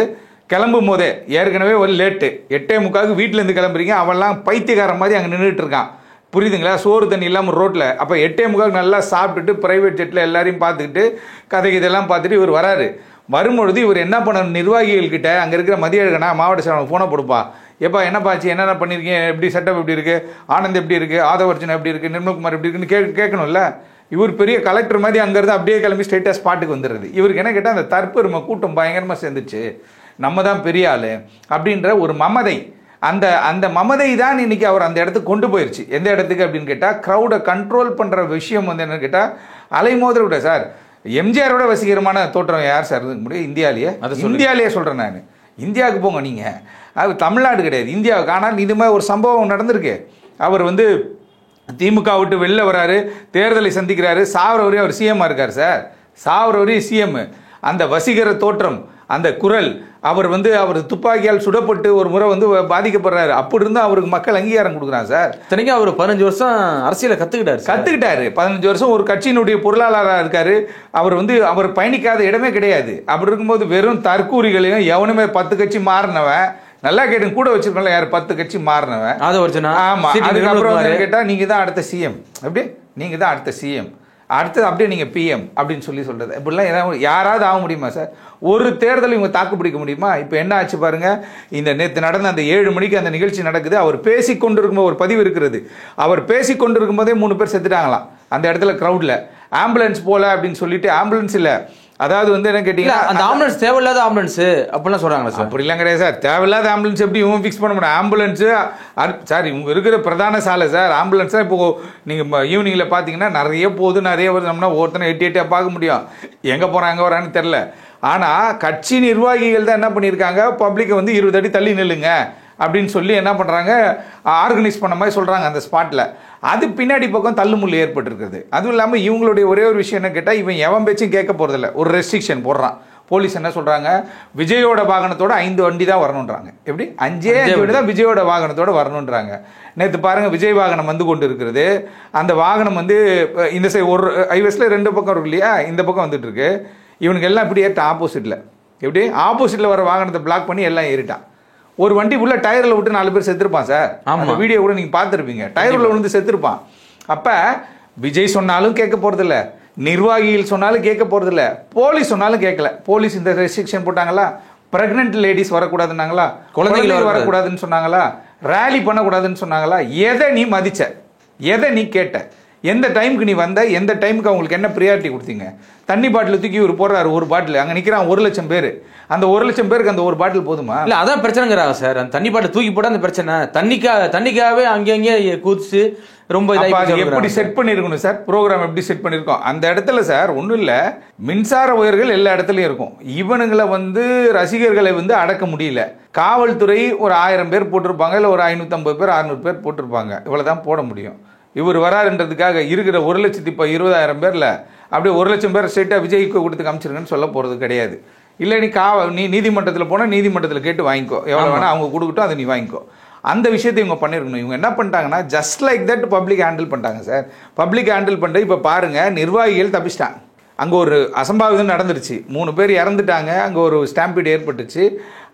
கிளம்பும் போதே ஏற்கனவே ஒரு லேட்டு, 8:45 வீட்டிலேருந்து கிளம்புறீங்க, அவெல்லாம் பைத்தியக்காரன் மாதிரி அங்கே நின்றுட்டு இருக்கான், புரியுதுங்களா? சோறு தண்ணி இல்லாமல் ரோட்டில். அப்போ 8:45 நல்லா சாப்பிட்டுட்டு ப்ரைவேட் ஜெட்டில் எல்லாரையும் பார்த்துக்கிட்டு கதை இதெல்லாம் பார்த்துட்டு இவர் வராரு. வரும்பொழுது இவர் என்ன பண்ணணும், நிர்வாகிகள்கிட்ட அங்கே இருக்கிற மதியழகனா மாவட்ட செயலாளர் ஃபோனை கொடுப்பா, எப்பா என்னப்பாச்சு, என்னென்ன பண்ணியிருக்கீங்க, எப்படி செட்டப் எப்படி இருக்குது, ஆனந்த் எப்படி இருக்குது, ஆதவர்ஜன் எப்படி இருக்குது, நிர்மல்குமார் எப்படி இருக்குன்னு கேட்கணும்ல. இவர் பெரிய கலெக்டர் மாதிரி அங்கேருந்து அப்படியே கிளம்பி ஸ்ட்ரெயிட்டாக ஸ்பாட்டுக்கு வந்துடுறது. இவருக்கு என்ன கேட்டால் அந்த தற்பெருமை கூட்டம் பயங்கரமாக சேர்ந்துச்சு, நம்ம தான் பெரிய ஆள் அப்படின்ற ஒரு மமதை. அந்த மமதை தான் இன்னைக்கு அவர் அந்த இடத்துக்கு கொண்டு போயிடுச்சு. எந்த இடத்துக்கு அப்படின்னு கேட்டால், க்ரௌடை கண்ட்ரோல் பண்ணுற விஷயம் வந்து என்னன்னு கேட்டால், அலைமோதல் விட சார் எம்ஜிஆரோட வசீகரமான தோற்றம் யார் சார் இருக்க முடியும் இந்தியாலேயே சொல்கிறேன் நான். இந்தியாவுக்கு போங்க நீங்கள், அது தமிழ்நாடு கிடையாது, இந்தியாவுக்கு. ஆனால் இது மாதிரி ஒரு சம்பவம் நடந்திருக்கு. அவர் வந்து திமுக விட்டு வெளில வராரு, தேர்தலை சந்திக்கிறாரு, சாவர வரையும் அவர் சிஎம்மாக இருக்கார் சார், சாவர வரையும் சிஎம். அந்த வசீகர தோற்றம், அந்த குரல், அவர் வந்து அவர் துப்பாக்கியால் சுடப்பட்டு ஒரு முறை வந்து பாதிக்கப்படுறாரு, அப்படி இருந்து அவருக்கு மக்கள் அங்கீகாரம் கொடுக்குறாங்க சார். இத்தனைக்கு அவர் 15 வருஷம் அரசியலை கற்றுக்கிட்டாரு. 15 வருஷம் ஒரு கட்சியினுடைய பொருளாளராக இருக்காரு. அவர் வந்து அவர் பயணிக்காத இடமே கிடையாது. அப்படி இருக்கும்போது வெறும் தற்கூரிகளையும், எவனுமே 10 கட்சி மாறினவன், நல்லா கேட்டு கூட வச்சிருக்கோம்ல, யார் 10 கட்சி மாறினவன். ஆமா, அதுக்கப்புறம் கேட்டா நீங்க தான் அடுத்த சிஎம், அப்படி நீங்க தான் அடுத்த சிஎம், அடுத்தது அப்படியே நீங்கள் பிஎம் அப்படின்னு சொல்கிறது. இப்படிலாம் யாராவது ஆக முடியுமா சார்? ஒரு தேர்தல் இவங்க தாக்கு பிடிக்க முடியுமா? இப்போ என்ன ஆச்சு பாருங்க, இந்த நேற்று நடந்த அந்த 7 மணிக்கு அந்த நிகழ்ச்சி நடக்குது. அவர் பேசிக்கொண்டிருக்கும்போது ஒரு பதிவு இருக்கிறது, அவர் பேசிக்கொண்டிருக்கும் போதே 3 பேர் செத்துட்டாங்களாம் அந்த இடத்துல க்ரௌடில். ஆம்புலன்ஸ் போல அப்படின்னு சொல்லிட்டு, ஆம்புலன்ஸ் இல்லை, அதாவது வந்து என்ன கேட்டீங்கன்னா அந்த ஆம்புலன்ஸ் தேவையில்லாத ஆம்புலன்ஸ் அப்படிலாம் சொல்றாங்க சார். அப்படிலாம் கிடையாது சார், தேவையில்லாத ஆம்புலன்ஸ் எப்படி இவங்க ஃபிக்ஸ் பண்ண முடியும்? ஆம்புலன்ஸு சார் இவங்க இருக்கிற பிரதான சாலை சார். ஆம்புலன்ஸாக இப்போ நீங்கள் ஈவினிங்கில் பார்த்தீங்கன்னா நிறைய போகுது, நிறைய வருதுன்னா ஒருத்தனை எட்டியாக பார்க்க முடியும், எங்கே போகிறான் எங்கே வரான்னு தெரில. ஆனால் கட்சி நிர்வாகிகள் தான் என்ன பண்ணியிருக்காங்க, பப்ளிக்கை வந்து 20 அடி தள்ளி நில்லுங்க அப்படின்னு சொல்லி என்ன பண்ணுறாங்க, ஆர்கனைஸ் பண்ண மாதிரி சொல்கிறாங்க அந்த ஸ்பாட்டில். அது பின்னாடி பக்கம் தள்ளுமுள்ளு ஏற்பட்டிருக்குது. அதுவும் இல்லாமல் இவங்களுடைய ஒரே ஒரு விஷயம் என்ன கேட்டால், இவன் எவன் பேச்சும் கேட்க போகிறதில்ல, ஒரு ரெஸ்ட்ரிக்ஷன் போடுறான். போலீஸ் என்ன சொல்கிறாங்க, விஜயோட வாகனத்தோட 5 வண்டி தான் வரணுன்றாங்க. எப்படி 5 வண்டி தான் விஜயோட வாகனத்தோட வரணுன்றாங்க. நேற்று பாருங்கள், விஜய் வாகனம் வந்து கொண்டு இருக்கிறது. அந்த வாகனம் வந்து இந்த சைடு ஒரு ஹைவேஸில் 2 பக்கம் இருக்கு இல்லையா, இந்த பக்கம் வந்துட்டு இருக்கு. இவனுக்கு எல்லாம் இப்படி ஏற்ற ஆப்போசிட்டில், எப்படி ஆப்போசிட்டில் வர வாகனத்தை பிளாக் பண்ணி எல்லாம் ஏறிட்டான். ஒரு வண்டி உள்ள டயரில் விட்டு 4 பேர் செத்துருப்பான் சார். அந்த வீடியோ கூட நீங்கள் பார்த்துருப்பீங்க, டயரில் விழுந்து செத்துருப்பான். அப்போ விஜய் சொன்னாலும் கேட்க போகிறதில்ல, நிர்வாகிகள் சொன்னாலும் கேட்க போகிறதில்ல, போலீஸ் சொன்னாலும் கேட்கல. போலீஸ் இந்த ரெஸ்ட்ரிக்ஷன் போட்டாங்களா, பிரெக்னென்ட் லேடிஸ் வரக்கூடாதுன்னாங்களா, குழந்தைகள் வரக்கூடாதுன்னு சொன்னாங்களா, ரேலி பண்ணக்கூடாதுன்னு சொன்னாங்களா? எதை நீ மதிச்ச, எதை நீ கேட்ட, எந்த டைமுக்கு நீ வந்த, எந்த டைமுக்கு அவங்களுக்கு என்ன ப்ரியாரிட்டி கொடுத்தீங்க? தண்ணி பாட்டில் தூக்கி ஒரு போடுறாரு, ஒரு பாட்டில் அங்கே நிற்கிறான் 1 லட்சம் பேர். அந்த 1 லட்சம் பேருக்கு அந்த ஒரு பாட்டில் போதுமா? இல்லை, அதான் பிரச்சனைங்கிறாங்க சார். அந்த தண்ணி பாட்டில் தூக்கி போட அந்த பிரச்சனை, தண்ணிக்காகவே அங்கங்கே குதிச்சு ரொம்ப எப்படி செட் பண்ணிருக்கணும் சார்? ப்ரோக்ராம் எப்படி செட் பண்ணிருக்கோம் அந்த இடத்துல சார்? ஒன்றும் இல்லை, மின்சார உயர்கள் எல்லா இடத்துலையும் இருக்கும். இவனுங்களை வந்து ரசிகர்களை வந்து அடக்க முடியல. காவல்துறை ஒரு 1000 பேர் போட்டிருப்பாங்க, இல்லை ஒரு 550 பேர் 600 பேர் போட்டிருப்பாங்க. இவ்வளோதான் போட முடியும். இவர் வராருன்றதுக்காக இருக்கிற 1,20,000 பேரில் அப்படியே 1 லட்சம் பேர் ஸ்ட்ரெயிட்டாக விஜய்க்கு கொடுத்து காமிச்சிருங்கன்னு சொல்ல போகிறது கிடையாது. இல்லை நீ நீதிமன்றத்தில் போனால் நீதிமன்றத்தில் கேட்டு வாங்கிக்கோ, எவ்வளோ வேணால் அவங்க கொடுக்கட்டும், அதை நீ வாங்கிக்கோ. அந்த விஷயத்தை இவங்க பண்ணியிருக்கணும். இவங்க என்ன பண்ணிட்டாங்கன்னா, just like that public handle பண்ணிட்டாங்க சார். பப்ளிக் ஹேண்டில் பண்ணிட்டு இப்போ பாருங்கள், நிர்வாகிகள் தப்பிச்சிட்டாங்க. அங்கே ஒரு அசம்பாவிதம் நடந்துருச்சு, 3 பேர் இறந்துட்டாங்க, அங்கே ஒரு ஸ்டாம்பீடு ஏற்பட்டுச்சு,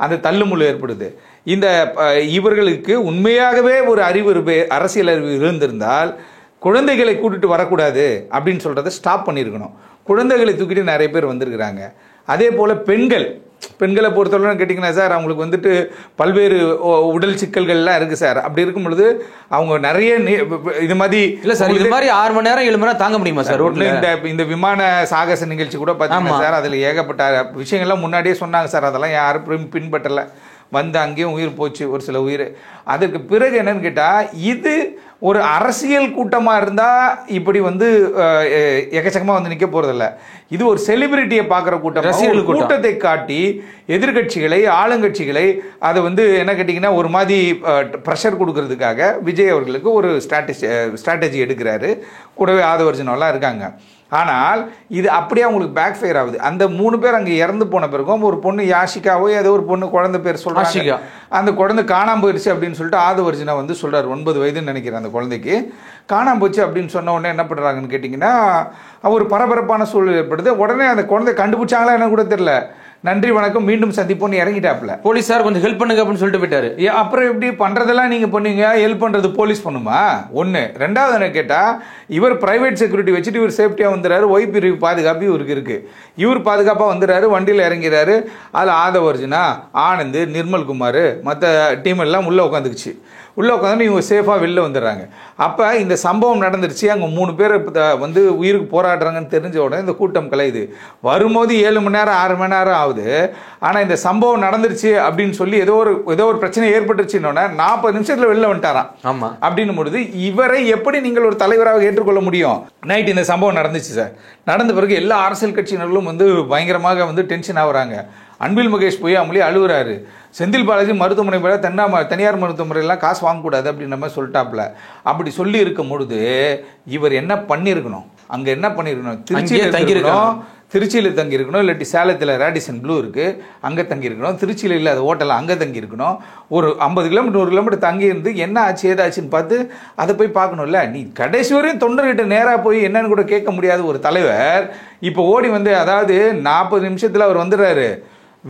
அந்த தள்ளுமுள்ளு ஏற்படுது. இந்த இவர்களுக்கு உண்மையாகவே ஒரு அறிவு, அரசியல் அறிவு இருந்திருந்தால் குழந்தைகளை கூட்டிட்டு வரக்கூடாது அப்படின்னு சொல்கிறத ஸ்டாப் பண்ணியிருக்கணும். குழந்தைகளை தூக்கிட்டு நிறைய பேர் வந்திருக்கிறாங்க. அதே போல் பெண்களை பொறுத்தவரை கேட்டிங்கன்னா சார், அவங்களுக்கு வந்துட்டு பல்வேறு உடல் சிக்கல்கள்லாம் இருக்குது சார். அப்படி இருக்கும் பொழுது அவங்க நிறைய இது மாதிரி இல்லை சார், இது மாதிரி 6 மணி நேரம் 7 மணி நேரம் தாங்க முடியுமா சார் ரோட்டில்? இந்த விமான சாகச நிகழ்ச்சி கூட பார்த்தீங்கன்னா சார், அதில் ஏகப்பட்ட விஷயங்கள்லாம் முன்னாடியே சொன்னாங்க சார், அதெல்லாம் யாரும் பின்பற்றலை. வந்து அங்கேயும் உயிர் போச்சு, ஒரு சில உயிர். அதுக்கு பிறகு என்னன்னு கேட்டால், இது ஒரு அரசியல் கூட்டமாக இருந்தால் இப்படி வந்து எக்கச்சக்கமாக வந்து நிற்க போகிறதில்ல. இது ஒரு செலிபிரிட்டியை பார்க்குற கூட்டம். ரசிகர்கள் கூட்டத்தை காட்டி எதிர்கட்சிகளை ஆளுங்கட்சிகளை அதை வந்து என்ன கேட்டிங்கன்னா ஒரு மாதிரி ப்ரெஷர் கொடுக்கறதுக்காக விஜய் அவர்களுக்கு ஒரு ஸ்ட்ராட்டஜி எடுக்கிறாரு. கூடவே ஆதவர்ஜனெல்லாம் இருக்காங்க. ஆனால் இது அப்படியே அவங்களுக்கு பேக் ஃபயர் ஆகுது. அந்த 3 பேர் அங்கே இறந்து போன பிறகும் ஒரு பொண்ணு யாஷிகாவோ ஏதோ ஒரு பொண்ணு குழந்தை பேர் சொல்கிறாங்க, அந்த குழந்தை காணாமல் போயிடுச்சு அப்படின்னு சொல்லிட்டு ஆதவர்ஜனா வந்து சொல்கிறார். 9 வயதுன்னு நினைக்கிறேன் அந்த குழந்தைக்கு. காணாமல் போச்சு அப்படின்னு சொன்ன உடனே என்ன பண்ணுறாங்கன்னு கேட்டிங்கன்னா ஒரு பரபரப்பான சூழல் ஏற்படுது. உடனே அந்த குழந்தை கண்டுபிடிச்சாங்களா என்ன கூட தெரியல. நன்றி வணக்கம் மீண்டும் சந்திப்போன்னு இறங்கிட்டாப்ல. போலீஸார் கொஞ்சம் ஹெல்ப் பண்ணுங்க அப்படின்னு சொல்லிட்டு போயிட்டாரு. அப்புறம் எப்படி பண்றதெல்லாம் நீங்க பண்ணுவீங்க, ஹெல்ப் பண்றது போலீஸ் பண்ணுமா? ஒன்று. ரெண்டாவது என்ன கேட்டா, இவர் பிரைவேட் செக்யூரிட்டி வச்சுட்டு இவர் சேஃப்டியா வந்துறாரு, ஒய்பி பாதுகாப்பு இவருக்கு இருக்கு. இவர் பாதுகாப்பா வந்துறாரு, வண்டியில் இறங்கிறாரு. அதில் ஆதவர்ஜனா, ஆனந்த், நிர்மல்குமார் மற்ற டீம் எல்லாம் உள்ள உட்காந்துக்குச்சு. உள்ளே உட்காந்து இவங்க சேஃபாக வெளில வந்துடுறாங்க. அப்போ இந்த சம்பவம் நடந்துருச்சு, அங்கே 3 பேர் வந்து உயிருக்கு போராடுறாங்கன்னு தெரிஞ்ச உடனே இந்த கூட்டம் கலையுது. வரும்போது 7 மணி நேரம் 6 மணி நேரம் ஆகுது. ஆனால் இந்த சம்பவம் நடந்துருச்சு அப்படின்னு சொல்லி ஏதோ ஒரு பிரச்சனை ஏற்பட்டுருச்சுன்னொன்னே 40 நிமிஷத்தில் வெளில வந்துட்டாராம். ஆமாம். அப்படின்னும் பொழுது இவரை எப்படி நீங்கள் ஒரு தலைவராக ஏற்றுக்கொள்ள முடியும்? நைட் இந்த சம்பவம் நடந்துச்சு சார். நடந்த பிறகு எல்லா அரசியல் கட்சியினர்களும் வந்து பயங்கரமாக வந்து டென்ஷன் ஆகுறாங்க. அன்பில் மகேஷ் போய் அவங்களே அழுகுறாரு. செந்தில் பாலாஜி மருத்துவமனை போய் தனியார் மருத்துவமனையெல்லாம் காசு வாங்கக்கூடாது அப்படின்னு நம்ம சொல்லிட்டாப்ல. அப்படி சொல்லி இருக்கும் பொழுது இவர் என்ன பண்ணியிருக்கணும்? அங்கே என்ன பண்ணியிருக்கணும்? திருச்சியில் தங்கியிருக்கணும், இல்லாட்டி சேலத்தில் ரேடிசன் ப்ளூ இருக்குது அங்கே தங்கியிருக்கணும். திருச்சியில் இல்லாத ஹோட்டலில் அங்கே தங்கியிருக்கணும். ஒரு 50 கிலோமீட்டர் 100 கிலோமீட்டர் தங்கியிருந்து என்ன ஆச்சு ஏதாச்சுன்னு பார்த்து அதை போய் பார்க்கணும்ல. நீ கடைசி வரையும் தொண்டர்கிட்ட நேராக போய் என்னன்னு கூட கேட்க முடியாத ஒரு தலைவர் இப்போ ஓடி வந்து, அதாவது 40 நிமிஷத்தில் அவர் வந்துடுறாரு.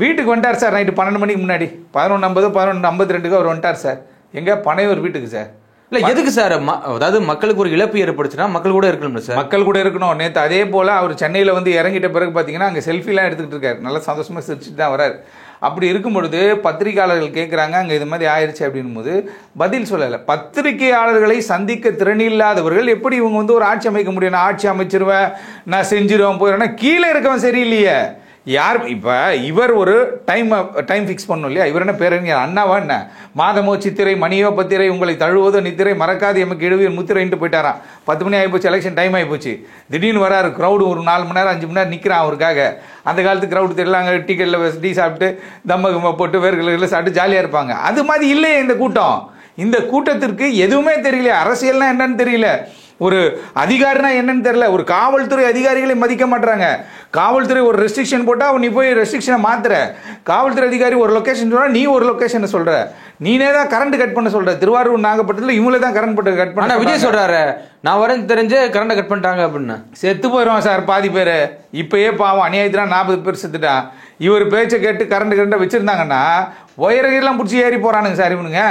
வீட்டுக்கு வந்துட்டார் சார். நைட்டு 12 மணிக்கு முன்னாடி 11:50 11:52 அவர் வந்துட்டார் சார். எங்கே பனையூர் வீட்டுக்கு சார். இல்லை எதுக்கு சார்? அதாவது மக்களுக்கு ஒரு இழப்பு ஏற்படுச்சுன்னா மக்கள் கூட இருக்கணும் சார். மக்கள் கூட இருக்கணும். நேற்று அதே போல் அவர் சென்னையில் வந்து இறங்கிட்ட பிறகு பார்த்தீங்கன்னா அங்கே செல்ஃபிலாம் எடுத்துக்கிட்டு இருக்காரு. நல்லா சந்தோஷமாக சிரிச்சுட்டு தான் வரார். அப்படி இருக்கும் பொழுது பத்திரிகையாளர்கள் கேட்குறாங்க அங்கே இது மாதிரி ஆயிடுச்சு அப்படின்னும் போது பதில் சொல்லலை. பத்திரிகையாளர்களை சந்திக்க திறனில்லாதவர்கள் எப்படி இவங்க வந்து ஒரு ஆட்சி அமைக்க முடியும்? நான் ஆட்சி அமைச்சிருவேன், நான் செஞ்சிருவேன் போயிடுவேன்னா கீழே இருக்கவன் சரியில்லையே. யார் இப்போ இவர் ஒரு டைம் ஃபிக்ஸ் பண்ணணும் இல்லையா? இவர் என்ன பேரறிஞர் அண்ணாவா என்ன? மாதமோ சித்திரை மணியோ பத்திரை உங்களை தழுவதோ நித்திரை மறக்காது எமக்கு எழுவியர் முத்திரைன்ட்டு போயிட்டாராம். 10 மணி ஆகிப்போச்சு, எலெக்ஷன் டைம் ஆகிப்போச்சு. திடீர்னு வராரு, க்ரௌடு ஒரு 4 மணி நேரம் 5 மணி நேரம் நிற்கிறான் அவருக்காக. அந்த காலத்து க்ரௌடு தெரியல, அங்கே டிக்கெட்டில் டீ சாப்பிட்டு தம்ம போட்டு வேர்களை சாப்பிட்டு ஜாலியாக இருப்பாங்க. அது மாதிரி இல்லையே இந்த கூட்டம். இந்த கூட்டத்திற்கு எதுவுமே தெரியல. அரசியல்னா என்னன்னு தெரியல, ஒரு அதிகாரினா என்னன்னு தெரியல. ஒரு காவல்துறை அதிகாரிகளை மதிக்க மாட்டாங்க. காவல்துறை ஒரு ரெஸ்ட்ரிக்ஷன் போட்டால் நீ போய் ரெஸ்ட்ரிக்ஷனை மாத்துற. காவல்துறை அதிகாரி ஒரு லொக்கேஷன் சொன்னால் நீ ஒரு லொக்கேஷனை சொல்ற. நீனே தான் கரண்ட் கட் பண்ண சொல்ற. திருவாரூர் நாகப்பட்டினத்தில் இவங்களே தான் கரண்ட் கட் பண்ண. விஜய் சொல்றாரு நான் வரேன்னு தெரிஞ்சு கரண்ட் கட் பண்ணிட்டாங்க அப்படின்னு. செத்து போயிடுவான் சார் பாதி பேர். இப்பயே பாவம் அநியாயத்தினா 40 பேர் செத்துட்டான். இவர் பேச்சை கேட்டு கரண்ட் வச்சிருந்தாங்கன்னா ஒயரெல்லாம் பிடிச்சி ஏறி போறானுங்க சார் இவனுங்க.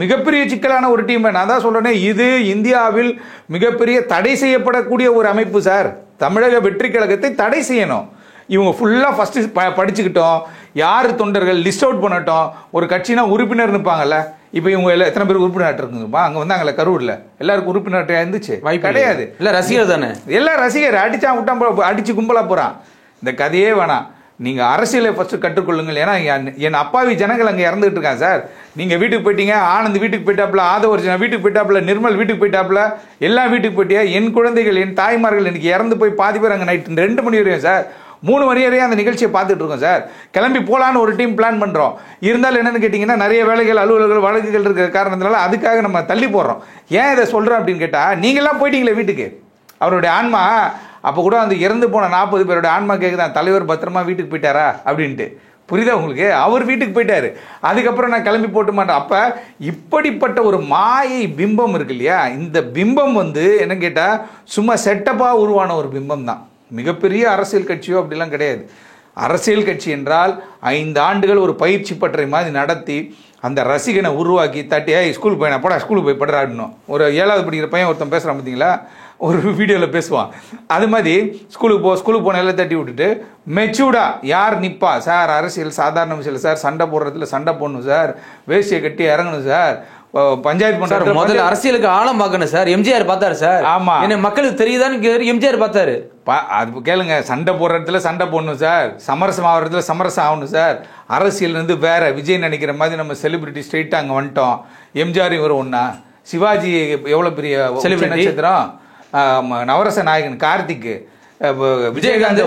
மிகப்பெரிய சிக்கலான ஒரு டீம். நான் தான் சொல்றேனே, இது இந்தியாவில் மிகப்பெரிய தடை செய்யப்படக்கூடிய ஒரு அமைப்பு சார். தமிழக வெற்றி கழகத்தை தடை செய்யணும். இவங்க ஃபுல்லாக ஃபஸ்ட்டு படிச்சுக்கிட்டோம், யார் தொண்டர்கள் லிஸ்ட் அவுட் பண்ணட்டும். ஒரு கட்சினா உறுப்பினர் இருப்பாங்கல்ல, இப்போ இவங்க எல்லாம் எத்தனை பேர் உறுப்பினர் இருக்குங்கப்பா? அங்கே வந்தாங்கல்ல கரூரில், எல்லாருக்கும் உறுப்பினர் இருந்துச்சு கிடையாது. இல்லை ரசிகர் தானே, எல்லாம் ரசிகர். அடிச்சா விட்டா அடிச்சு கும்பலாக போகிறான். இந்த கதையே வேணாம். நீங்கள் அரசியலை ஃபஸ்ட்டு கற்றுக்கொள்ளுங்கள். ஏன்னா என் அப்பாவி ஜனங்கள் அங்கே இறந்துகிட்டு இருக்காங்க சார். நீங்கள் வீட்டுக்கு போயிட்டீங்க, ஆனந்த் வீட்டுக்கு போயிட்டாப்புல, ஆதவர்ஜனா வீட்டுக்கு போயிட்டாப்புல, நிர்மல் வீட்டுக்கு போயிட்டாப்புல, எல்லாம் வீட்டுக்கு போயிட்டியா. என் குழந்தைகள் என் தாய்மார்கள் இன்னைக்கு இறந்து போய் பாதி பேர் அங்கே நைட்டு 2 மணி வரையும் சார், 3 மணி வரையும் அந்த நிகழ்ச்சியை பார்த்துட்டு இருக்கோம் சார். கிளம்பி போகலான்னு ஒரு டீம் பிளான் பண்ணுறோம். இருந்தாலும் என்னென்னு கேட்டிங்கன்னா நிறைய வேலைகள் அலுவலர்கள் வழக்குகள் இருக்கிற காரணத்தினால அதுக்காக நம்ம தள்ளி போடுறோம். ஏன் இதை சொல்கிறோம் அப்படின்னு கேட்டால், நீங்களாம் போயிட்டீங்களே வீட்டுக்கு. அவருடைய ஆன்மா அப்போ கூட அந்த இறந்து போன 40 பேரோட ஆன்மா கேட்குதான், தலைவர் பத்திரமா வீட்டுக்கு போயிட்டாரா அப்படின்ட்டு. புரியுதா உங்களுக்கு? அவர் வீட்டுக்கு போயிட்டாரு, அதுக்கப்புறம் நான் கிளம்பி போட்டு மாட்டேன். அப்போ இப்படிப்பட்ட ஒரு மாயை பிம்பம் இருக்கு இல்லையா, இந்த பிம்பம் வந்து என்ன கேட்டால் சும்மா செட்டப்பாக உருவான ஒரு பிம்பம் தான். மிகப்பெரிய அரசியல் கட்சியோ அப்படிலாம் கிடையாது. அரசியல் கட்சி என்றால் 5 ஆண்டுகள் ஒரு பயிற்சி பட்டறை மாதிரி நடத்தி அந்த ரசிகனை உருவாக்கி தட்டி ஸ்கூல் பையனை போடா ஸ்கூலுக்கு போய் படுறாடணும். ஒரு 7வது படிக்கிற பையன் ஒருத்தன் பேசுகிறான் பார்த்தீங்களா, ஒரு வீடியோவில் பேசுவான். அது மாதிரி ஸ்கூலுக்கு போன எல்லாம் தட்டி விட்டுட்டு மெச்சூர்டா யார் நிற்பா சார், அரசியல் சாதாரண விஷயம் சார், சண்டை போடுறதுல சண்டை போடணும் சார், வேஷ்டியை கட்டி இறங்கணும் சார், பஞ்சாயத்து பண்றாரு. முதல்ல அரசியலுக்கு ஆழம் பார்க்கணும் சார். எம்ஜிஆர் பார்த்தாரு சார். ஆமா, என்ன மக்களுக்கு தெரியுதான்னு எம்ஜிஆர் பார்த்தாரு. அது கேளுங்க, சண்டை போடுற இடத்துல சண்டை போடணும் சார், சமரசம் ஆகிற இடத்துல சமரசம் ஆகணும் சார். அரசியல் வேற. விஜய் நினைக்கிற மாதிரி நம்ம செலிபிரிட்டி ஸ்ட்ரெயிட்டாக அங்கே வந்துட்டோம். எம்ஜிஆர் இவர் ஒன்றா? சிவாஜி எவ்வளோ பெரிய நட்சத்திரம், நவரச நாயகன் கார்த்திக், விஜயகாந்த்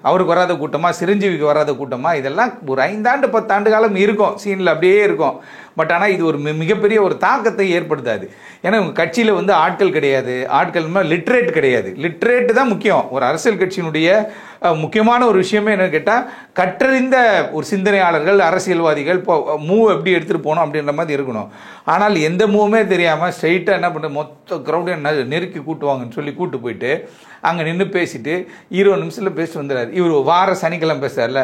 அவருக்கு வராத கூட்டமா, சிரஞ்சீவிக்கு வராத கூட்டமா, இதெல்லாம் ஒரு 5 ஆண்டு 10 ஆண்டு காலம் இருக்கும், சீனில் அப்படியே இருக்கும். பட் ஆனால் இது ஒரு மிகப்பெரிய ஒரு தாக்கத்தை ஏற்படுத்தாது. ஏன்னா உங்கள் கட்சியில் வந்து ஆட்கள் கிடையாது, ஆட்கள் லிட்ரேட் கிடையாது. லிட்ரேட்டு தான் முக்கியம். ஒரு அரசியல் கட்சியினுடைய முக்கியமான ஒரு விஷயமே என்னன்னு கேட்டால், கற்றறிந்த ஒரு சிந்தனையாளர்கள், அரசியல்வாதிகள் இப்போ மூவ் எப்படி எடுத்துகிட்டு போகணும் அப்படின்ற மாதிரி இருக்கணும். ஆனால் எந்த மூவுமே தெரியாமல் ஸ்ட்ரைட்டாக என்ன பண்ணுற, மொத்த க்ரௌடையும் நெருக்கி கூட்டுவாங்கன்னு சொல்லி கூட்டு போயிட்டு அங்கே நின்று பேசிட்டு 20 நிமிஷத்தில் பேசிட்டு வந்துடுறாரு. இவர் வார சனிக்கிழமை பேசுறாருல,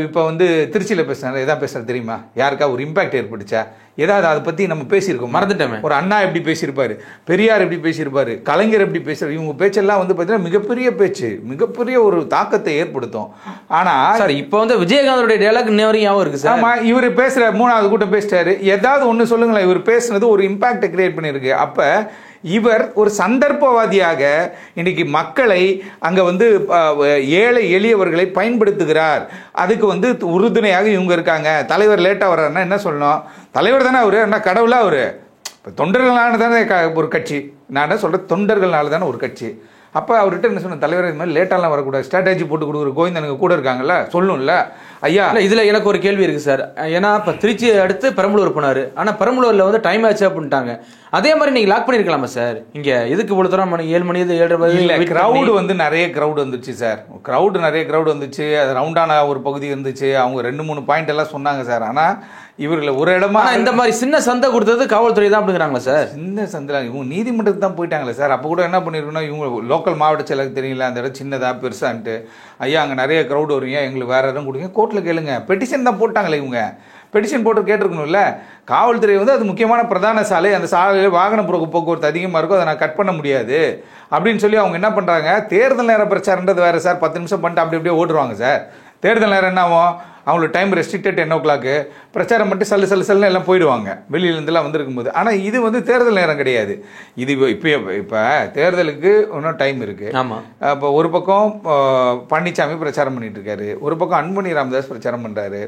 இப்போ வந்து திருச்சியில் பேசுறாரு, எதாவது பேசுறாரு தெரியுமா? யாருக்கா ஒரு இம்பாக்ட் ஏற்பட்டுச்சா? ஏதாவது அதை பற்றி நம்ம பேசியிருக்கோம், மறந்துட்டோமே. ஒரு அண்ணா எப்படி பேசியிருப்பாரு, பெரியார் எப்படி பேசியிருப்பாரு, கலைஞர் எப்படி பேசுறாரு, இவங்க பேச்செல்லாம் வந்து பார்த்தீங்கன்னா மிகப்பெரிய பேச்சு, மிகப்பெரிய ஒரு தாக்கத்தை ஏற்படுத்தும். ஆனால் சார் இப்போ வந்து விஜயகாந்தோடைய டயலாக் இன்னும் இருக்கு சார். ஆமாம், இவர் பேசுகிற 3வது கூட்டம் பேசிட்டாரு, ஏதாவது ஒன்று சொல்லுங்களேன். இவர் பேசுனது ஒரு இம்பாக்டை கிரியேட் பண்ணியிருக்கு. அப்போ இவர் ஒரு சந்தர்ப்பவாதியாக இன்னைக்கு மக்களை அங்கே வந்து ஏழை எளியவர்களை பயன்படுத்துகிறார். அதுக்கு வந்து உறுதுணையாக இவங்க இருக்காங்க. தலைவர் லேட்டாக வர்றாருன்னா என்ன சொல்லணும்? தலைவர் தானே அவரு, என்ன கடவுளா அவரு? இப்போ தொண்டர்களான தானே ஒரு கட்சி. நான் என்ன சொல்கிறேன், தொண்டர்களால தானே ஒரு கட்சி. அப்போ அவர்கிட்ட என்ன சொன்ன, தலைவர் இது மாதிரி லேட்டாலாம் வரக்கூடாது, ஸ்ட்ராட்டஜி போட்டு கொடுக்குற கோவிந்தனுக்கு கூட இருக்காங்கல்ல, சொல்லணும்ல ஐயா. இல்லை, இதில் எனக்கு ஒரு கேள்வி இருக்குது சார். ஏன்னா இப்போ திருச்சியை அடுத்து பெரம்பலூர் போனார், ஆனால் பெரம்பலூரில் வந்து டைம் ஆச்சு அப்படின்ட்டாங்க. அதே மாதிரி நீங்கள் லாக் பண்ணியிருக்கலாமா சார்? இங்கே எதுக்கு இவ்வளோ தூரம் மணி 7 மணி 7:30? இல்லை, க்ரௌடு வந்து நிறைய க்ரௌடு வந்துச்சு சார். நிறைய க்ரௌடு வந்துச்சு. அது ரவுண்டான ஒரு பகுதி இருந்துச்சு. அவங்க 2-3 பாயிண்ட் எல்லாம் சொன்னாங்க சார். ஆனால் இவர்களை ஒரு இடமா இந்த மாதிரி சின்ன சந்தை கொடுத்தது காவல்துறை தான் அப்படிங்கிறாங்களா சார்? சின்ன சந்தை இவங்க நீதிமன்றத்துக்கு தான் போயிட்டாங்களே சார். அப்போ கூட என்ன பண்ணியிருக்கணும், இவங்க லோக்கல் மாவட்ட செயலருக்கு தெரியல அந்த இடம் சின்னதாக பெருசான்ட்டு, ஐயா அங்கே நிறைய க்ரௌடு வருவீங்க, எங்களுக்கு வேறு இடம் கொடுங்க, கோர்ட்டில் கேளுங்க. பெட்டிஷன் தான் போட்டாங்களே இவங்க, பெட்டிஷன் போட்டு கேட்டிருக்கணும்ல. காவல்துறை வந்து அது முக்கியமான பிரதான சாலை, அந்த சாலையில் வாகன போக்குவரத்து அதிகமாக இருக்கும், அதை நான் கட் பண்ண முடியாது அப்படின்னு சொல்லி அவங்க என்ன பண்ணுறாங்க, தேர்தல் நேர பிரச்சாரன்றது வேறு சார். 10 நிமிஷம் பண்ணிட்டு அப்படி அப்படியே ஓடுவாங்க சார். தேர்தல் நேரம் என்ன ஆகும், அவங்களுக்கு டைம் ரெஸ்ட்ரிக்டட் 10 o'clock, பிரச்சாரம் மட்டும் சல்லு எல்லாம் போயிடுவாங்க வெளியிலேருந்துலாம் வந்திருக்கும் போது. ஆனால் இது வந்து தேர்தல் நேரம் கிடையாது. இது இப்போ தேர்தலுக்கு இன்னும் டைம் இருக்குது. ஆமாம். இப்போ ஒரு பக்கம் பழனிசாமி பிரச்சாரம் பண்ணிட்டு இருக்காரு, ஒரு பக்கம் அன்புமணி ராமதாஸ் பிரச்சாரம் பண்ணுறாரு,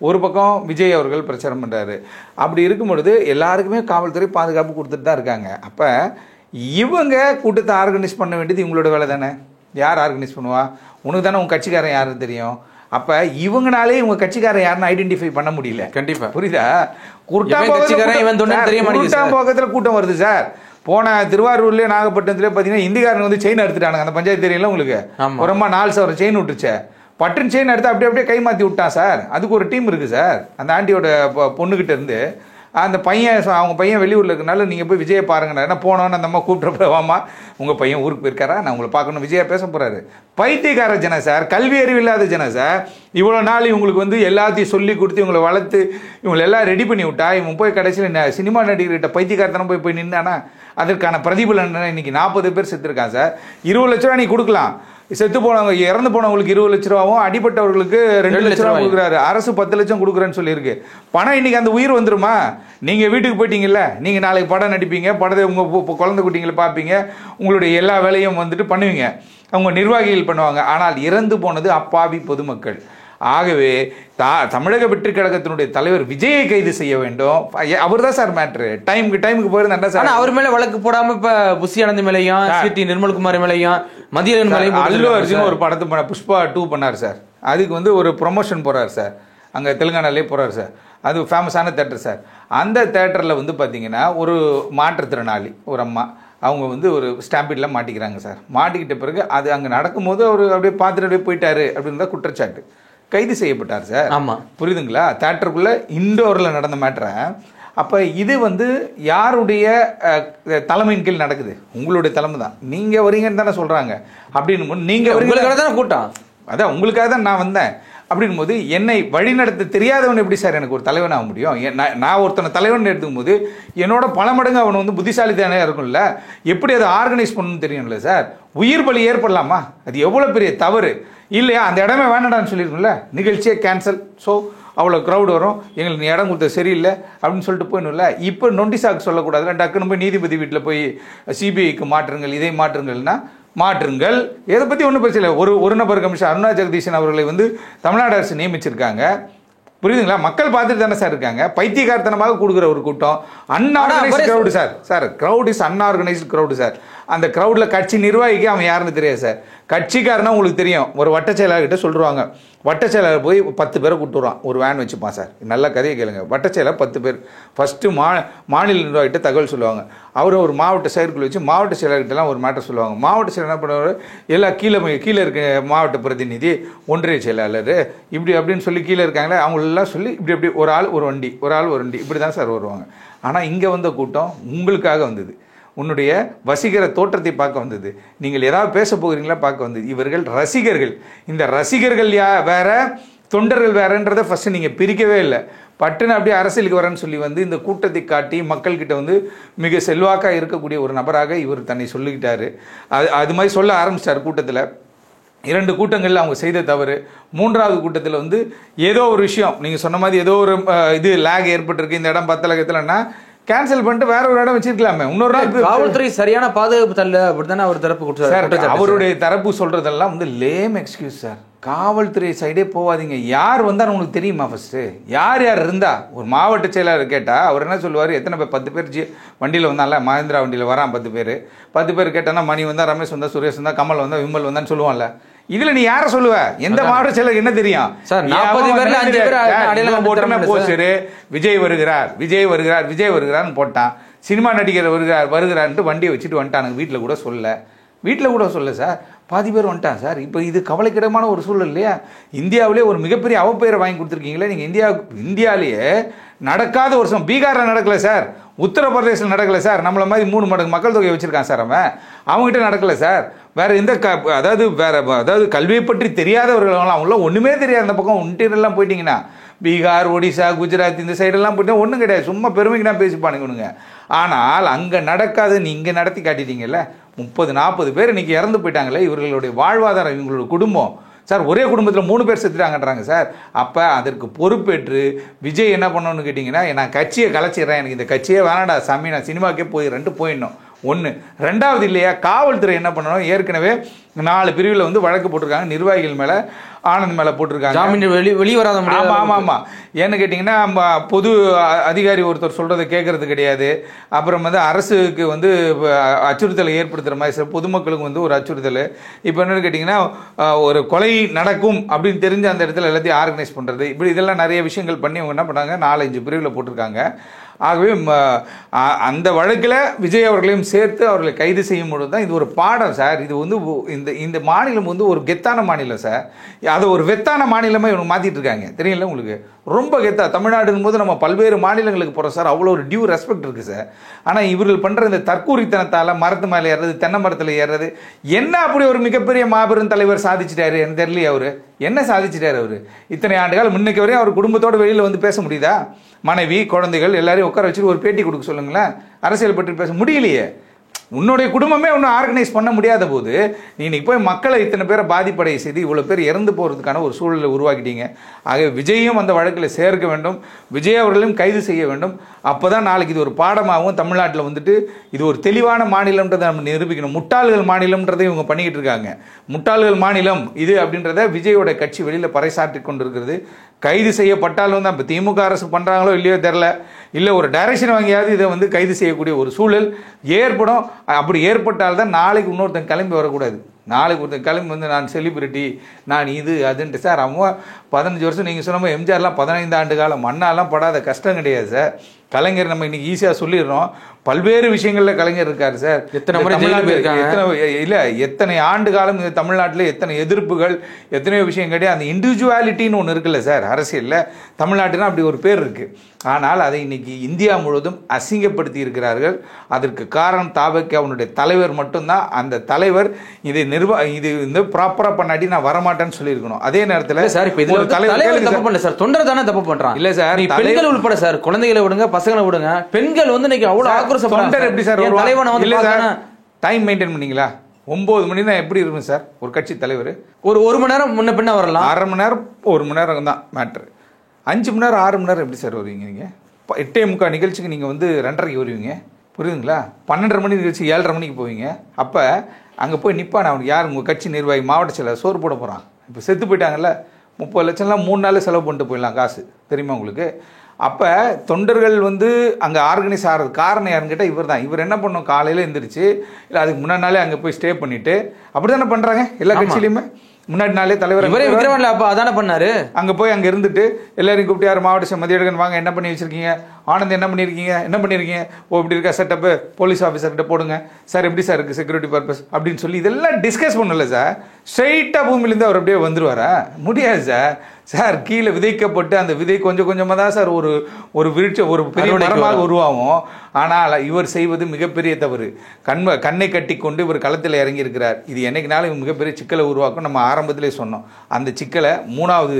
ஒரு பக்கம் விஜய் அவர்கள் பிரச்சாரம் பண்ணுறாரு. அப்படி இருக்கும் பொழுது எல்லாருக்குமே காவல்துறை பாதுகாப்பு கொடுத்துட்டு தான் இருக்காங்க. அப்போ இவங்க கூட்டத்தை ஆர்கனைஸ் பண்ண வேண்டியது இவங்களோட வேலை தானே. யார் ஆர்கனைஸ் பண்ணுவா? உனக்கு தானே உங்கள் கட்சிக்காரன் யாருன்னு தெரியும். அப்போ இவங்கனாலே இவங்க கட்சிக்காரன் யாருன்னு ஐடென்டிஃபை பண்ண முடியல. கண்டிப்பாக, புரியுதா? குருட்டாம்போகத்தில் கூட்டம் வருது சார். போன திருவாரூர்லேயே நாகப்பட்டினத்துலேயே பார்த்தீங்கன்னா இந்திக்காரங்க வந்து செயின் எடுத்துட்டானுங்க. அந்த பஞ்சாயத்து தெரியல உங்களுக்கு, ஒரு அம்மா 4,000 செயின் விட்டுருச்சே, பட்டுன்னு செயின் எடுத்து அப்படியே கை மாற்றி விட்டான் சார். அதுக்கு ஒரு டீம் இருக்குது சார். அந்த ஆண்டியோட பொண்ணுக்கிட்ட இருந்து அந்த பையன், அவங்க பையன் வெளியூரில் இருக்கனால நீங்கள் போய் விஜயை பாருங்கண்ணா. ஏன்னா போனோன்னு அந்த அம்மா கூப்பிட்றப்பவாமா, உங்கள் பையன் ஊருக்கு போயிருக்காரா, நான் உங்களை பார்க்கணும், விஜயா பேச போகிறாரு. பைத்தியக்கார ஜனம் சார், கல்வி அறிவு இல்லாத ஜனம் சார். இவ்வளோ நாள் இவங்களுக்கு வந்து எல்லாத்தையும் சொல்லி கொடுத்து இவங்களை வளர்த்து இவங்களை எல்லாம் ரெடி பண்ணி விட்டா, இவங்க போய் கடைசியில் சினிமா நடிகர்கிட்ட பைத்தியக்காரத்தனம் போய் நின்னானா அதற்கான பிரதிபலன் இன்னைக்கு 40 பேர் செத்துருக்கான் சார். 20 லட்ச ரூபா நீ கொடுக்கலாம், செத்து போனவங்க இறந்து போனவங்களுக்கு 20 லட்ச ரூபாவும், அடிப்பட்டவர்களுக்கு 2 லட்ச ரூபா கொடுக்குறாரு. அரசு 10 லட்சம் கொடுக்குறேன்னு சொல்லியிருக்கு. பணம் இன்னைக்கு அந்த உயிர் வந்துருமா? நீங்க வீட்டுக்கு போயிட்டீங்கல்ல, நீங்க நாளைக்கு படம் நடிப்பீங்க, படத்தை உங்க குழந்தை குட்டிங்களை பார்ப்பீங்க, உங்களுடைய எல்லா வேலையும் வந்துட்டு பண்ணுவீங்க, அவங்க நிர்வாகிகள் பண்ணுவாங்க. ஆனால் இறந்து போனது அப்பாவி பொதுமக்கள். ஆகவே தமிழக வெற்றி கழகத்தினுடைய தலைவர் விஜயை கைது செய்ய வேண்டும். அவர் தான் சார் மேட்ரு. டைமுக்கு போயிருந்தா சார். அவர் மேல வழக்கு போடாம இப்ப புஷி ஆனந்த் மேலையும் சிடி நிர்மல்குமார் மேலையும் மதியன் மேலையும் அல்லு அர்ஜுன் ஒரு படத்தை புஷ்பா 2 பண்ணார் சார். அதுக்கு வந்து ஒரு ப்ரொமோஷன் போறாரு சார், அங்கே தெலுங்கானாலே போறாரு சார். அது ஃபேமஸான தேட்டர் சார். அந்த தேட்டரில் வந்து பார்த்தீங்கன்னா ஒரு மாற்றுத்திறனாளி ஒரு அம்மா, அவங்க வந்து ஒரு ஸ்டாம்பீடில் மாட்டிக்கிறாங்க சார். மாட்டிக்கிட்ட பிறகு அது அங்கே நடக்கும்போது அவர் அப்படியே பார்த்துட்டு அப்படியே போயிட்டாரு அப்படின்னு தான் குற்றச்சாட்டு. கைது செய்யப்பட்டார் சார். ஆமாம், புரியுதுங்களா? தேட்டருக்குள்ளே இண்டோரில் நடந்த மேட்டரை. அப்போ இது வந்து யாருடைய தலைமையின் கீழ் நடக்குது? உங்களுடைய தலைமை தான். நீங்கள் வரீங்கன்னு தானே சொல்கிறாங்க. அப்படின்னு நீங்கள் உங்களுக்காக தான் கூட்டம், அதான் உங்களுக்காக தான் நான் வந்தேன். அப்படின் போது என்னை வழிநடத்த தெரியாதவன் எப்படி சார் எனக்கு ஒரு தலைவன் ஆக முடியும்? நான் ஒருத்தனை தலைவன் எடுத்துக்கும் போது என்னோட பல மடங்கு அவன் வந்து புத்திசாலி தானே இருக்கும்ல. எப்படி அதை ஆர்கனைஸ் பண்ணணும்னு தெரியும்ல சார். உயிர் பலி ஏற்படலாமா? அது எவ்வளோ பெரிய தவறு இல்லையா? அந்த இடமே வேண்டாடான்னு சொல்லியிருக்கும்ல, நிகழ்ச்சியை கேன்சல். ஸோ அவ்வளோ க்ரௌட் வரும், எங்களுக்கு நீ இடம் கொடுத்த சரியில்லை அப்படின்னு சொல்லிட்டு போயிடணும்ல. இப்போ நொண்டிசாக்கு சொல்லக்கூடாதுல, டக்குன்னு போய் நீதிபதி வீட்டில் போய் சிபிஐக்கு மாற்றுங்கள், இதை மாற்றுங்கள்னா மாற்றுங்கள். இதை பற்றி ஒன்றும் பிரச்சனை இல்லை. ஒரு நபர் கமிஷன் அருணா ஜெகதீசன் அவர்களை வந்து தமிழ்நாடு அரசு நியமிச்சிருக்காங்க. புரியுதுங்களா? மக்கள் பார்த்துட்டு தானே சார் இருக்காங்க. பைத்தியகாரத்தனமாக கொடுக்குற ஒரு கூட்டம், unorganised crowd sir. Sir crowd is unorganised crowd sir. அந்த கிரௌடில் கட்சி நிர்வாகிக்கு அவன் யாருன்னு தெரியாது சார். கட்சிக்காரனா உங்களுக்கு தெரியும், ஒரு வட்ட செயலாளர்கிட்ட சொல்லுவாங்க, வட்ட செயலாளர் போய் 10 பேரை கூப்பிட்டுருவான், ஒரு வேன் வச்சுப்பான் சார். நல்ல கதையை கேளுங்க. வட்ட செயலாளர் 10 பேர் ஃபஸ்ட்டு மாநில நிர்வாகிகிட்ட தகவல் சொல்லுவாங்க. அவர் ஒரு மாவட்ட செயற்குழு வச்சு மாவட்ட செயலாளர்கிட்டலாம் ஒரு மேட்டர் சொல்லுவாங்க. மாவட்ட செயலர் என்ன பண்ணுவார், எல்லாம் கீழே இருக்க மாவட்ட பிரதிநிதி, ஒன்றிய செயலாளர், இப்படி அப்படின்னு சொல்லி கீழே இருக்காங்களே அவங்களெல்லாம் சொல்லி இப்படி ஒரு ஆள் ஒரு வண்டி, ஒரு ஆள் ஒரு வண்டி, இப்படி தான் சார் வருவாங்க. ஆனால் இங்கே வந்த கூட்டம் உங்களுக்காக வந்தது, உன்னுடைய வசீகர தோற்றத்தை பார்க்க வந்தது, நீங்கள் ஏதாவது பேச போகிறீங்களா பார்க்க வந்தது. இவர்கள் ரசிகர்கள். இந்த ரசிகர்கள் வேற, தொண்டர்கள் வேறன்றதை ஃபஸ்ட்டு நீங்கள் பிரிக்கவே இல்லை. பட்டுன்னு அப்படியே அரசியலுக்கு வரேன்னு சொல்லி வந்து இந்த கூட்டத்தை காட்டி மக்கள்கிட்ட வந்து மிக செல்வாக்காக இருக்கக்கூடிய ஒரு நபராக இவர் தன்னை சொல்லிக்கிட்டாரு. அது மாதிரி சொல்ல ஆரம்பிச்சிட்டார் கூட்டத்தில். 2 கூட்டங்களில் அவங்க செய்த தவறு. 3வது கூட்டத்தில் வந்து ஏதோ ஒரு விஷயம், நீங்கள் சொன்ன மாதிரி ஏதோ ஒரு இது லேக் ஏற்பட்டிருக்கு, இந்த இடம் பத்தலகத்தில்னா கேன்சல் பண்ணிட்டு வேற ஒரு இடம் வச்சிருக்கலாமே. இன்னொரு நாள் காவல்துறை சரியான பாதுகாப்பு தரல அப்படித்தானே அவர் தரப்பு கொடுத்தாரு. அவருடைய தரப்பு சொல்றதெல்லாம் வந்து லேம் எக்ஸ்கியூஸ் சார். காவல்துறை சைடே போகாதீங்க. யார் வந்தாலும் உங்களுக்கு தெரியுமா? ஃபர்ஸ்ட் யார் இருந்தா? ஒரு மாவட்ட செயலாளர் கேட்டா அவர் என்ன சொல்லுவார், எத்தனை பேர், 10 பேர் வண்டியில் வந்தால, மஹேந்திரா வண்டியில் வரான் 10 பேர் கேட்டானா, மணி வந்தா, ரமேஷ் வந்தா, சுரேஷ் வந்தா, கமல் வந்தா, விமல் வந்தான்னு சொல்லுவான்னு இதுல நீ யார சொல்லுவ? எந்த மாவட்ட செயலருக்கு என்ன தெரியும் சார்? 40 பேர்ல 5 பேர் போட்டுமே போஸ்டரு விஜய் வருகிறார், விஜய் வருகிறார், விஜய் வருகிறார்னு போட்டான். சினிமா நடிகர் வருகிறார்ன்ட்டு வண்டியை வச்சுட்டு வந்துட்டானுங்க. வீட்டில் கூட சொல்ல சார், பாதி பேர் வந்துட்டான் சார். இப்போ இது கவலைக்கிடமான ஒரு சூழல் இல்லையா? இந்தியாவிலே ஒரு மிகப்பெரிய அவப்பெயரை வாங்கி கொடுத்துருக்கீங்களே நீங்கள். இந்தியாவிலேயே நடக்காத வருஷம் பீகாரில் நடக்கலை சார், உத்தரப்பிரதேசில் நடக்கலை சார். நம்மள மாதிரி 3 மடங்கு மக்கள் தொகை வச்சுருக்கான் சார். அவங்ககிட்ட நடக்கலை சார். வேறு எந்த அதாவது கல்வியை பற்றி தெரியாதவர்களெல்லாம், அவங்களாம் ஒன்றுமே தெரியாது. அந்த பக்கம் இன்டீரியர்லாம் போயிட்டீங்கன்னா, பீகார், ஒடிசா, குஜராத் இந்த சைடெல்லாம் போயிட்டா ஒன்றும் கிடையாது, சும்மா பெருமைக்கு தான் பேசிப்பானுங்க. ஆனால் அங்கே நடக்காதுன்னு இங்கே நடத்தி காட்டிட்டீங்கல்ல. 30-40 பேர் இன்னைக்கு இறந்து போயிட்டாங்களே. இவர்களுடைய வாழ்வாதாரம், இவங்களோட குடும்பம் சார், ஒரே குடும்பத்தில் 3 பேர் செத்துட்டாங்கன்றாங்க சார். அப்போ அதற்கு பொறுப்பேற்று விஜய் என்ன பண்ணணும்னு கேட்டிங்கன்னா, நான் கட்சியை கலைச்சிடுறேன், எனக்கு இந்த கட்சியே வேணாடா சாமி, நான் சினிமாக்கே போயிடணும். 1. 2வது இல்லையா, காவல்துறை என்ன பண்ணணும், ஏற்கனவே 4 பிரிவில் வந்து வழக்கு போட்டிருக்காங்க. நிர்வாகிகள் மேலே, ஆனந்த் மேலே போட்டிருக்காங்க. ஜாமீன் வெளியே வராத. ஆமாம். ஏன்னு கேட்டிங்கன்னா, பொது அதிகாரி ஒருத்தர் சொல்கிறத கேட்கறது கிடையாது. அப்புறம் வந்து அரசுக்கு வந்து அச்சுறுத்தலை ஏற்படுத்துகிற மாதிரி சார், பொதுமக்களுக்கு வந்து ஒரு அச்சுறுத்தல். இப்போ என்னென்னு கேட்டிங்கன்னா, ஒரு கொலை நடக்கும் அப்படின்னு தெரிஞ்ச அந்த இடத்துல எல்லாத்தையும் ஆர்கனைஸ் பண்ணுறது, இப்படி இதெல்லாம் நிறைய விஷயங்கள் பண்ணி அவங்க என்ன பண்ணாங்க, 4-5 பிரிவில் போட்டிருக்காங்க. ஆகவே அந்த வழக்கில் விஜய் அவர்களையும் சேர்த்து அவர்களை கைது செய்யும் பொழுது தான் இது ஒரு பாடம் சார். இது வந்து இந்த மாநிலம் வந்து ஒரு கெத்தான மாநிலம் சார். அதை ஒரு வெத்தான மாநிலமாக இவங்க மாற்றிட்டு இருக்காங்க. தெரியல உங்களுக்கு? ரொம்ப கெத்தா. தமிழ்நாடுன்னு போது நம்ம பல்வேறு மாநிலங்களுக்கு போகிறோம் சார், அவ்வளோ ஒரு டியூ ரெஸ்பெக்ட் இருக்குது சார். ஆனால் இவர்கள் பண்ணுற இந்த தற்கூரித்தனத்தால் மரத்து மேலே ஏறுறது, தென்னை மரத்தில் ஏறுறது, என்ன அப்படி ஒரு மிகப்பெரிய மாபெரும் தலைவர் சாதிச்சிட்டாரு எனக்கு தெரியலையே. அவர் என்ன சாதிச்சிட்டாரு? அவர் இத்தனை ஆண்டுகள் முன்னுக்கு வரையும் அவர் குடும்பத்தோடு வெளியில் வந்து பேச முடியுதா? மனைவி, குழந்தைகள் எல்லாரையும் உட்கார வச்சுட்டு ஒரு பேட்டி கொடுக்க சொல்லுங்களேன். அரசியல் பற்றி பேச முடியலையே. உன்னுடைய குடும்பமே ஒன்றும் ஆர்கனைஸ் பண்ண முடியாத போது நீ இன்னைக்கு போய் மக்களை இத்தனை பேரை பாதிப்படைய செய்து இவ்வளோ பேர் இறந்து போகிறதுக்கான ஒரு சூழலை உருவாக்கிட்டீங்க. ஆக விஜயும் அந்த வழக்கில் சேர்க்க வேண்டும், விஜய் அவர்களையும் கைது செய்ய வேண்டும். அப்போ தான் நாளைக்கு இது ஒரு பாடமாகவும் தமிழ்நாட்டில் வந்துட்டு இது ஒரு தெளிவான மாநிலம்ன்றதை நம்ம நிரூபிக்கணும். முட்டாள்கள் மாநிலம்ன்றதை இவங்க பண்ணிக்கிட்டு இருக்காங்க. முட்டாள்கள் மாநிலம் இது அப்படின்றத விஜயோட கட்சி வெளியில் பறைசாற்றி கொண்டிருக்கிறது. கைது செய்யப்பட்டாலும் தான் இப்போ திமுக அரசு பண்ணுறாங்களோ இல்லையோ தெரில, இல்லை ஒரு டைரக்ஷன் வாங்கியாவது இதை வந்து கைது செய்யக்கூடிய ஒரு சூழல் ஏற்படும். அப்படி ஏற்பட்டால்தான் நாளைக்கு இன்னொருத்தன் கிளம்பி வரக்கூடாது. நாளைக்கு ஒருத்தன் கிளம்பி வந்து நான் செலிபிரிட்டி, நான் இது அதுன்ட்டு சார். அவங்க 15 வருஷம் நீங்கள் சொன்ன எம்ஜிஆர்லாம் 15 ஆண்டு காலம் மண்ணாலாம் படாத கஷ்டம் கிடையாது சார். கலைஞர் நம்ம இன்னைக்கு ஈஸியாக சொல்லிடுறோம், பல்வேறு விஷயங்களில் கலைஞர் இருக்கார் சார். எத்தனை ஆண்டு காலம் இந்த தமிழ்நாட்டில் எத்தனை எதிர்ப்புகள், எத்தனையோ விஷயம் கிடையாது. அந்த இண்டிவிஜுவாலிட்டின்னு ஒன்று இருக்குல்ல சார் அரசியலில். தமிழ்நாட்டுனா அப்படி ஒரு பேர் இருக்குது. ஆனால் அதை இன்னைக்கு இந்தியா முழுவதும் அசிங்கப்படுத்தி இருக்கிறார்கள். அதற்கு காரணம் தாவக்கு அவனுடைய தலைவர் மட்டும்தான். அந்த தலைவர் இதை இது வந்து ப்ராப்பராக பண்ணாட்டி நான் வரமாட்டேன்னு சொல்லியிருக்கணும். அதே நேரத்தில் சார் இப்போ இதில் தலைவர் தப்பு பண்ணல சார், தொண்டர் தானே தப்பு பண்ணுறான். இல்லை சார், பெண்கள் உட்பட சார், குழந்தைகளை விடுங்க, பசங்களை விடுங்க, பெண்கள் வந்து இன்னைக்கு அவ்வளோ ஆக்ரோஷம். தொண்டர் எப்படி சார் தலைவனை வந்து டைம் மெயின்டைன் பண்ணீங்களா? 9 மணி தான் எப்படி இருக்கும் சார் ஒரு கட்சி தலைவர்? ஒரு மணி நேரம் முன்ன பின்ன வரலாம், 1/2 மணி நேரம் 1 மணி நேரம் தான் மேட்ரு. 5 மணி நேரம் 6 மணி நேரம் எப்படி சார் வருவீங்க நீங்கள்? 8:45 நிகழ்ச்சிக்கு நீங்கள் வந்து 2:30க்கு வருவீங்க, புரியுதுங்களா? 12:30 மணி நிகழ்ச்சி 7:30 மணிக்கு போவீங்க. அப்போ அங்கே போய் நிற்பான் அவனுக்கு யார்? உங்கள் கட்சி நிர்வாகி, மாவட்ட செயலர் சோறு போட போகிறான். இப்போ செத்து போயிட்டாங்கல்ல, 30 லட்சம்லாம் 3 நாள் செலவு பண்ணிட்டு போயிடலாம் காசு, தெரியுமா உங்களுக்கு? அப்போ தொண்டர்கள் வந்து அங்கே ஆர்கனைஸ் ஆகிறது காரணம் யாருன்னு கேட்டால் இவர் தான். இவர் என்ன பண்ணும், காலையில் எழுந்திரிச்சு இல்லை அதுக்கு முன்னாடி நாளே அங்கே போய் ஸ்டே பண்ணிவிட்டு அப்படி தானே பண்ணுறாங்க எல்லா கட்சியிலையுமே. முன்னாடி நாளே தலைவர் அப்போ அதானே பண்ணாரு. அங்கே போய் அங்கே இருந்துட்டு எல்லாரையும் கூப்பிட்டு யார் மாவட்ட மதியழகன் வாங்க, என்ன பண்ணி வச்சிருக்கீங்க, ஆனந்த் என்ன பண்ணியிருக்கீங்க, ஓ இப்படி இருக்கா செட்டப்பு, போலீஸ் ஆஃபீஸர்கிட்ட போடுங்க சார், எப்படி சார் இருக்குது செக்யூரிட்டி பர்பஸ் அப்படின்னு சொல்லி இதெல்லாம் டிஸ்கஸ் பண்ணல சார். ஸ்ட்ரைட்டாக பூமியிலேருந்து அவர் அப்படியே வந்துடுவாரா? முடியாது சார். சார் கீழே விதைக்கப்பட்டு அந்த விதை கொஞ்சம் கொஞ்சமாக தான் சார் ஒரு ஒரு பெரிய மரமாக உருவாகும். ஆனால் இவர் செய்வது மிகப்பெரிய தவறு. கண்ணை கட்டி கொண்டு இவர் களத்தில் இறங்கி இருக்கிறார். இது என்னைக்குனாலும் மிகப்பெரிய சிக்கலை உருவாக்கும். நம்ம ஆரம்பத்திலே சொன்னோம், அந்த சிக்கலை 3வது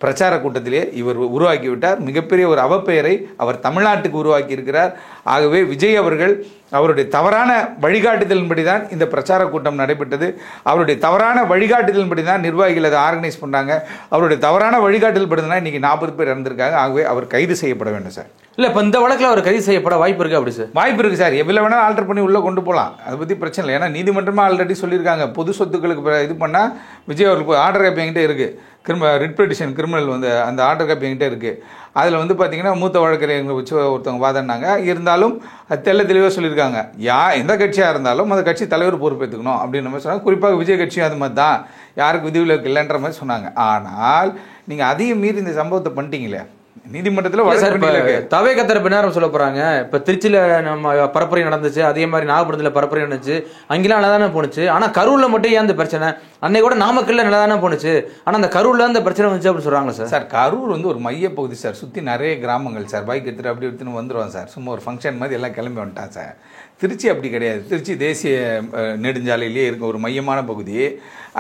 பிரச்சார கூட்டத்திலே இவர் உருவாக்கி விட்டார். மிகப்பெரிய ஒரு அவப்பெயரை அவர் தமிழ்நாட்டுக்கு உருவாக்கி இருக்கிறார். ஆகவே விஜய் அவர்கள் அவருடைய தவறான வழிகாட்டுதலின்படி தான் இந்த பிரச்சார கூட்டம் நடைபெற்றது. அவருடைய தவறான வழிகாட்டுதலின்படி தான் நிர்வாகிகள் அதை ஆர்கனைஸ் பண்ணாங்க. அவருடைய தவறான வழிகாட்டுதல் படி தான் இன்னைக்கு 40 பேர் இறந்திருக்காங்க. ஆகவே அவர் கைது செய்யப்பட வேண்டும் சார். இல்லை இப்போ இந்த வழக்கில் அவர் கைது செய்யப்பட வாய்ப்பு இருக்கு அப்படி சார்? வாய்ப்பு இருக்குது சார். எவ்வளோ வேணாலும் ஆல்டர் பண்ணி உள்ளே கொண்டு போகலாம், அதை பற்றி பிரச்சனை இல்லை. ஏன்னா நீதிமன்றமே ஆல்ரெடி சொல்லியிருக்காங்க, பொது சொத்துக்களுக்கு இது பண்ணால் விஜய் அவருக்கு ஆர்டர் காப்பி என்கிட்ட இருக்குது, ரிட் பெட்டிஷன் கிரிமினல் வந்து அந்த ஆர்டர் காப்பி என்கிட்ட இருக்குது. அதில் வந்து பார்த்தீங்கன்னா மூத்த வழக்கறிஞர்களை வச்சு ஒருத்தவங்க வாதினாங்க. இருந்தாலும் அது தெளிவாக சொல்லியிருக்காங்க, எந்த கட்சியாக இருந்தாலும் அந்த கட்சி தலைவர் பொறுப்பேற்றுக்கணும் அப்படின்னு மாதிரி சொன்னாங்க. குறிப்பாக விஜய் கட்சியும் அது மாதிரி தான், யாருக்கு விதிவிலக்கு இல்லைன்ற மாதிரி சொன்னாங்க. ஆனால் நீங்கள் அதையும் மீறி இந்த சம்பவத்தை பண்ணிட்டீங்களே நீதிமன்றத்தில். தவே கத்தர பின்னாரம் சொல்ல போறாங்க. இப்ப திருச்சியில நம்ம பரப்புரை நடந்துச்சு, அதே மாதிரி நாகப்பட்டினத்துல பரப்புரை நடந்துச்சு, அங்கெல்லாம் நல்லா தானே போனுச்சு. ஆனா கரூர்ல மட்டும் ஏன் இந்த பிரச்சனை? அன்னை கூட நாமக்கல்ல நல்லா தானே போனுச்சு, ஆனா அந்த கரூர்ல இந்த பிரச்சனை வந்துச்சு அப்படின்னு சொல்றாங்க சார். சார் கரூர் வந்து ஒரு மைய பகுதி சார், சுற்றி நிறைய கிராமங்கள் சார், பைக் எடுத்துட்டு அப்படி எடுத்துன்னு வந்துடுவான் சார். சும்மா ஒரு ஃபங்க்ஷன் மாதிரி எல்லாம் கிளம்பி வந்துட்டான் சார். திருச்சி அப்படி கிடையாது. திருச்சி தேசிய நெடுஞ்சாலையிலேயே இருக்க ஒரு மையமான பகுதி.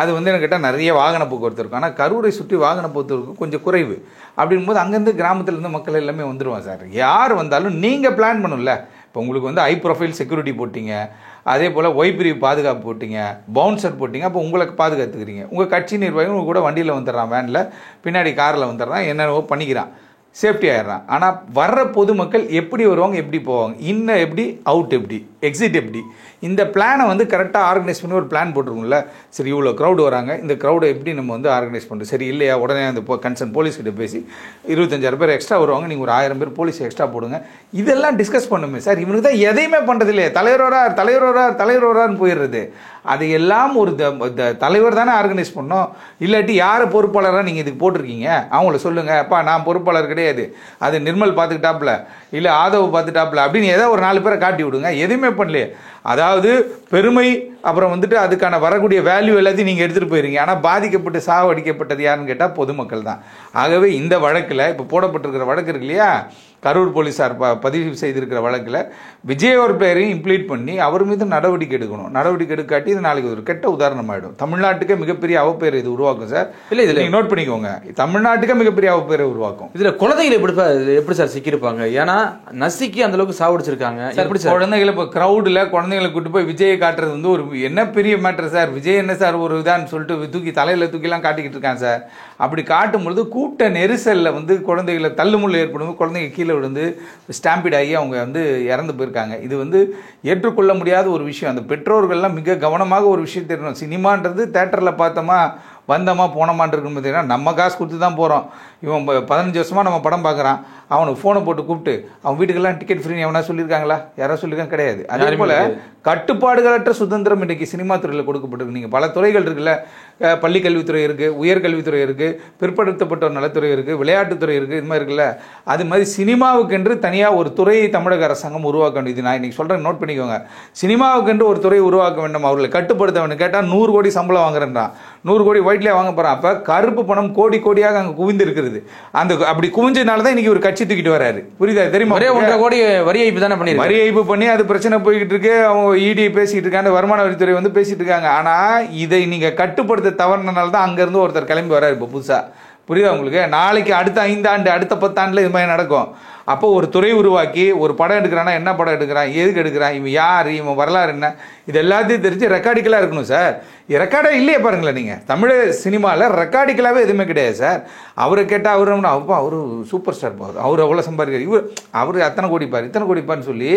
அது வந்து எனக்கு கேட்டால் நிறைய வாகன போக்குவரத்து இருக்கும். ஆனால் கரூரை சுற்றி வாகன போக்குவரத்து கொஞ்சம் குறைவு. அப்படிங்கும்போது அங்கேருந்து கிராமத்துலேருந்து மக்கள் எல்லாமே வந்துடுவாங்க சார். யார் வந்தாலும் நீங்கள் பிளான் பண்ணல. இப்போ உங்களுக்கு வந்து ஹை ப்ரொஃபைல் செக்யூரிட்டி போட்டிங்க, அதே போல் ஒய் பிரிவு பாதுகாப்பு போட்டிங்க, பவுன்சர் போட்டிங்க, அப்போ உங்களுக்கு பாதுகாத்துக்கிறீங்க. உங்கள் கட்சி நிர்வாகம் உங்க கூட வண்டியில் வந்துடுறான், வேனில் பின்னாடி காரில் வந்துடுறான், என்னென்னவோ பண்ணிக்கிறான், சேஃப்டி ஆயிடுறான். ஆனால் வர்ற பொதுமக்கள் எப்படி வருவாங்க, எப்படி போவாங்க, இன்னும் எப்படி, அவுட் எப்படி, எக்ஸிட் எப்படி, இந்த பிளானை வந்து கரெக்டாக ஆர்கனைஸ் பண்ணி ஒரு பிளான் போட்டுருக்கும்ல. சரி இவ்வளோ க்ரௌடு வராங்க, இந்த க்ரௌடை எப்படி நம்ம வந்து ஆர்கனைஸ் பண்ணுறோம், சரி இல்லையா உடனே அந்த கன்சர்ன் போலீஸ்கிட்ட பேசி 25,000 பேர் எக்ஸ்ட்ரா வருவாங்க, நீங்கள் ஒரு 1000 பேர் போலீஸ் எக்ஸ்ட்ரா போடுங்க, இதெல்லாம் டிஸ்கஸ் பண்ணுமே சார். இவனுக்கு தான் எதையுமே பண்ணுறது இல்லையே, தலைவரான்னு போயிடுறது. அது எல்லாம் ஒரு தலைவர் தானே ஆர்கனைஸ் பண்ணோம். இல்லாட்டி யார் பொறுப்பாளராக நீங்கள் இதுக்கு போட்டிருக்கீங்க அவங்கள சொல்லுங்கள், அப்பா நான் பொறுப்பாளர் கிடையாது, அது நிர்மல் பார்த்துக்கிட்டாப்புல, இல்லை ஆதவ் பார்த்துட்டாப்புல அப்படின்னு ஏதோ ஒரு 4 பேரை காட்டி விடுங்க. எதுவுமே பண்ணலையே. அதாவது பெருமை, அப்புறம் வந்துட்டு அதுக்கான வரக்கூடிய வேல்யூ எல்லாத்தையும் நீங்கள் எடுத்துகிட்டு போயிருங்க. ஆனால் பாதிக்கப்பட்டு சாவடிக்கப்பட்டது யாருன்னு கேட்டால் பொதுமக்கள் தான். ஆகவே இந்த வழக்கில் இப்போ போடப்பட்டிருக்கிற வழக்கு இருக்கு இல்லையா, கரூர் போலீஸார் பதிவு செய்திருக்கிற வழக்கில் விஜய் ஒரு பேரையும் இம்ப்ளீட் பண்ணி அவர் மீது நடவடிக்கை எடுக்கணும். நடவடிக்கை எடுக்காட்டி இது நாளைக்கு ஒரு கெட்ட உதாரணம் ஆகிடும். தமிழ்நாட்டுக்கே மிகப்பெரிய அவப்பேர் இது உருவாக்கும் சார். இல்லை இதில் நோட் பண்ணிக்கோங்க, தமிழ்நாட்டுக்கே மிகப்பெரிய அவப்பேரை உருவாக்கும். இதில் குழந்தைகளை எப்படி சார் சிக்கியிருப்பாங்க? ஏன்னா நசிக்கு அந்த அளவுக்கு சாவடிச்சிருக்காங்க. எப்படி சார் குழந்தைகளை இப்போ க்ரௌடில் குழந்தைகளை கூட்டு போய் விஜயை காட்டுறது வந்து ஒரு என்ன பெரிய மேட்டர் சார். விஜய் என்ன சார் ஒரு இதான்னு சொல்லிட்டு தூக்கி தலையில் தூக்கிலாம் காட்டிக்கிட்டு இருக்கான் சார். அப்படி காட்டும் பொழுது கூட்ட நெரிசலில் வந்து குழந்தைகளை தள்ளுமுள்ள ஏற்படும், குழந்தைங்க கீழே விழுந்து ஸ்டாம்பிட் ஆகி அவங்க வந்து இறந்து போயிருக்காங்க. இது வந்து ஏற்றுக்கொள்ள முடியாத ஒரு விஷயம். அந்த பெற்றோர்கள்லாம் மிக கவனமாக ஒரு விஷயம் தெரியணும். சினிமான்றது தேட்டரில் பார்த்தோமா வந்தோமா போனோமான் இருக்குன்னு பார்த்தீங்கன்னா நம்ம காசு கொடுத்து தான் போகிறோம். இவன் 15 வருஷமாக நம்ம படம் பார்க்குறான், அவனுக்கு ஃபோனை போட்டு கூப்பிட்டு அவன் வீட்டுக்கெல்லாம் டிக்கெட் ஃப்ரீன்னு எவனா சொல்லியிருக்காங்களா? யாராவது சொல்லியிருக்காங்க? கிடையாது. அதே போல் கட்டுப்பாடுகளற்ற சுதந்திரம் இன்றைக்கி சினிமா துறையில் கொடுக்கப்பட்டிருக்கு. நீங்கள் பல துறைகள் இருக்குல்ல, பள்ளி கல்வித்துறை இருக்குது, உயர்கல்வித்துறை இருக்குது, பிற்படுத்தப்பட்டோர் நலத்துறை இருக்குது, விளையாட்டுத்துறை இருக்குது, இது மாதிரி இருக்குல்ல. அது மாதிரி சினிமாவுக்கென்று தனியாக ஒரு துறையை தமிழக அரசாங்கம் உருவாக்க வேண்டியது. நான் இன்றைக்கி சொல்கிறேன், நோட் பண்ணிக்கோங்க. சினிமாவுக்கென்று ஒரு துறையை உருவாக்க வேண்டும், அவர்களை கட்டுப்படுத்த வேண்டும். கேட்டால் 100 கோடி சம்பளம் வாங்குறேன்றான், 100 கோடி ஒயிட்லேயே வாங்க போகிறான். அப்போ கருப்பு பணம் கோடி கோடியாக அங்கே குவிந்து இருக்கிறது. அந்த அப்படி குவிஞ்சதுனால தான் இன்னைக்கு ஒரு கட்சி தூக்கிட்டு வராரு. புரியுதா? தெரியுமா? 1.5 கோடி வரி ஏய்ப்பு தானே பண்ணி, வரி ஏய்ப்பு பண்ணி அது பிரச்சனை போய்கிட்டு இருக்கு. அவங்க இடி பேசிட்டு இருக்காங்க, வருமான வரித்துறை வந்து பேசிட்டு இருக்காங்க. ஆனா இதை நீங்க கட்டுப்படுத்த தவறுனால தான் அங்க இருந்து ஒருத்தர் கிளம்பி வராரு இப்போ புதுசா. புரியுதா உங்களுக்கு? நாளைக்கு அடுத்த 5 ஆண்டு அடுத்த 10 ஆண்டுல இது மாதிரி நடக்கும். அப்போ ஒரு துறை உருவாக்கி ஒரு படம் எடுக்கிறான்னா என்ன படம் எடுக்கிறான், எதுக்கு எடுக்கிறான், இவன் யார், இவன் வரலாறு என்ன, இது எல்லாத்தையும் தெரிஞ்சு ரெக்கார்டிக்கலாக இருக்கணும் சார். ரெக்கார்டே இல்லையே பாருங்களேன். நீங்கள் தமிழ் சினிமாவில் ரெக்கார்டிக்கலாகவே எதுவுமே கிடையாது சார். அவரை கேட்டால் அவர் சூப்பர் ஸ்டார் பாரு, அவர் அவ்வளோ சம்பாதிக்கிறார், அவர் அத்தனை கோடி பார் இத்தனை கோடி பாருன்னு சொல்லி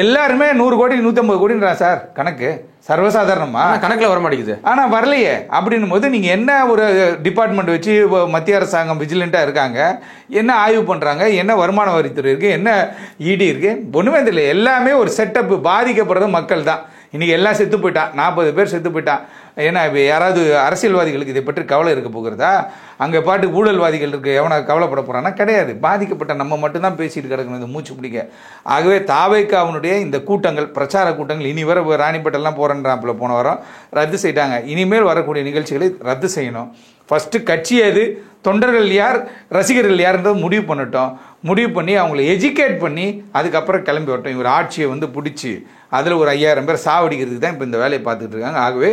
எல்லாருமே 100 கோடி 150 கோடின்றா சார் கணக்கு சர்வசாதாரணமா கணக்கில் வர மாட்டேங்குது. ஆனால் வரலையே. அப்படின்னும் போது நீங்கள் என்ன ஒரு டிபார்ட்மெண்ட் வச்சு மத்திய அரசாங்கம் விஜிலண்ட்டாக இருக்காங்க, என்ன ஆய்வு பண்ணுறாங்க, என்ன வருமான வரித்துறை இருக்குது, என்ன இடி இருக்குது, ஒன்றுமே தெரியல. எல்லாமே ஒரு செட்டப். பாதிக்கப்படுறது மக்கள் தான். இன்றைக்கி எல்லாம் செத்து போயிட்டான், 40 பேர் செத்து போயிட்டான். ஏன்னா இப்போ யாராவது அரசியல்வாதிகளுக்கு இதை பற்றி கவலை இருக்க போகிறதா? அங்கே பாட்டு ஊழல்வாதிகள் இருக்கு, எவனை கவலைப்பட போகிறான்னா கிடையாது. பாதிக்கப்பட்ட நம்ம மட்டும்தான் பேசிட்டு கிடக்கணும் இந்த மூச்சு பிடிக்க. ஆகவே தாவேக்காவினுடைய இந்த கூட்டங்கள், பிரச்சார கூட்டங்கள், இனி வர ராணிப்பேட்டெல்லாம் போகிறேன்றாப்புல போன வாரம் ரத்து செய்தாங்க. இனிமேல் வரக்கூடிய நிகழ்ச்சிகளை ரத்து செய்யணும். ஃபஸ்ட்டு கட்சி எது, தொண்டர்கள் யார், ரசிகர்கள் யாருன்றதை முடிவு பண்ணட்டும். முடிவு பண்ணி அவங்கள எஜுகேட் பண்ணி அதுக்கப்புறம் கிளம்பி வரட்டும். இவர் ஆட்சியை வந்து பிடிச்சி அதில் ஒரு 5000 பேர் சாவடிக்கிறதுக்கு தான் இப்போ இந்த வேலையை பார்த்துட்டு இருக்காங்க. ஆகவே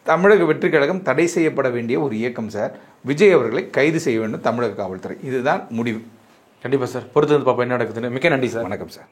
தமிழக வெற்றி கழகம் தடை செய்யப்பட வேண்டிய ஒரு இயக்கம் சார். விஜய் அவர்களை கைது செய்ய வேண்டும் தமிழக காவல்துறை. இதுதான் முடிவு. கண்டிப்பாக சார், பொறுத்து வந்து பார்ப்போம் என்ன நடக்குதுன்னு. மிக்க நன்றி சார். வணக்கம் சார்.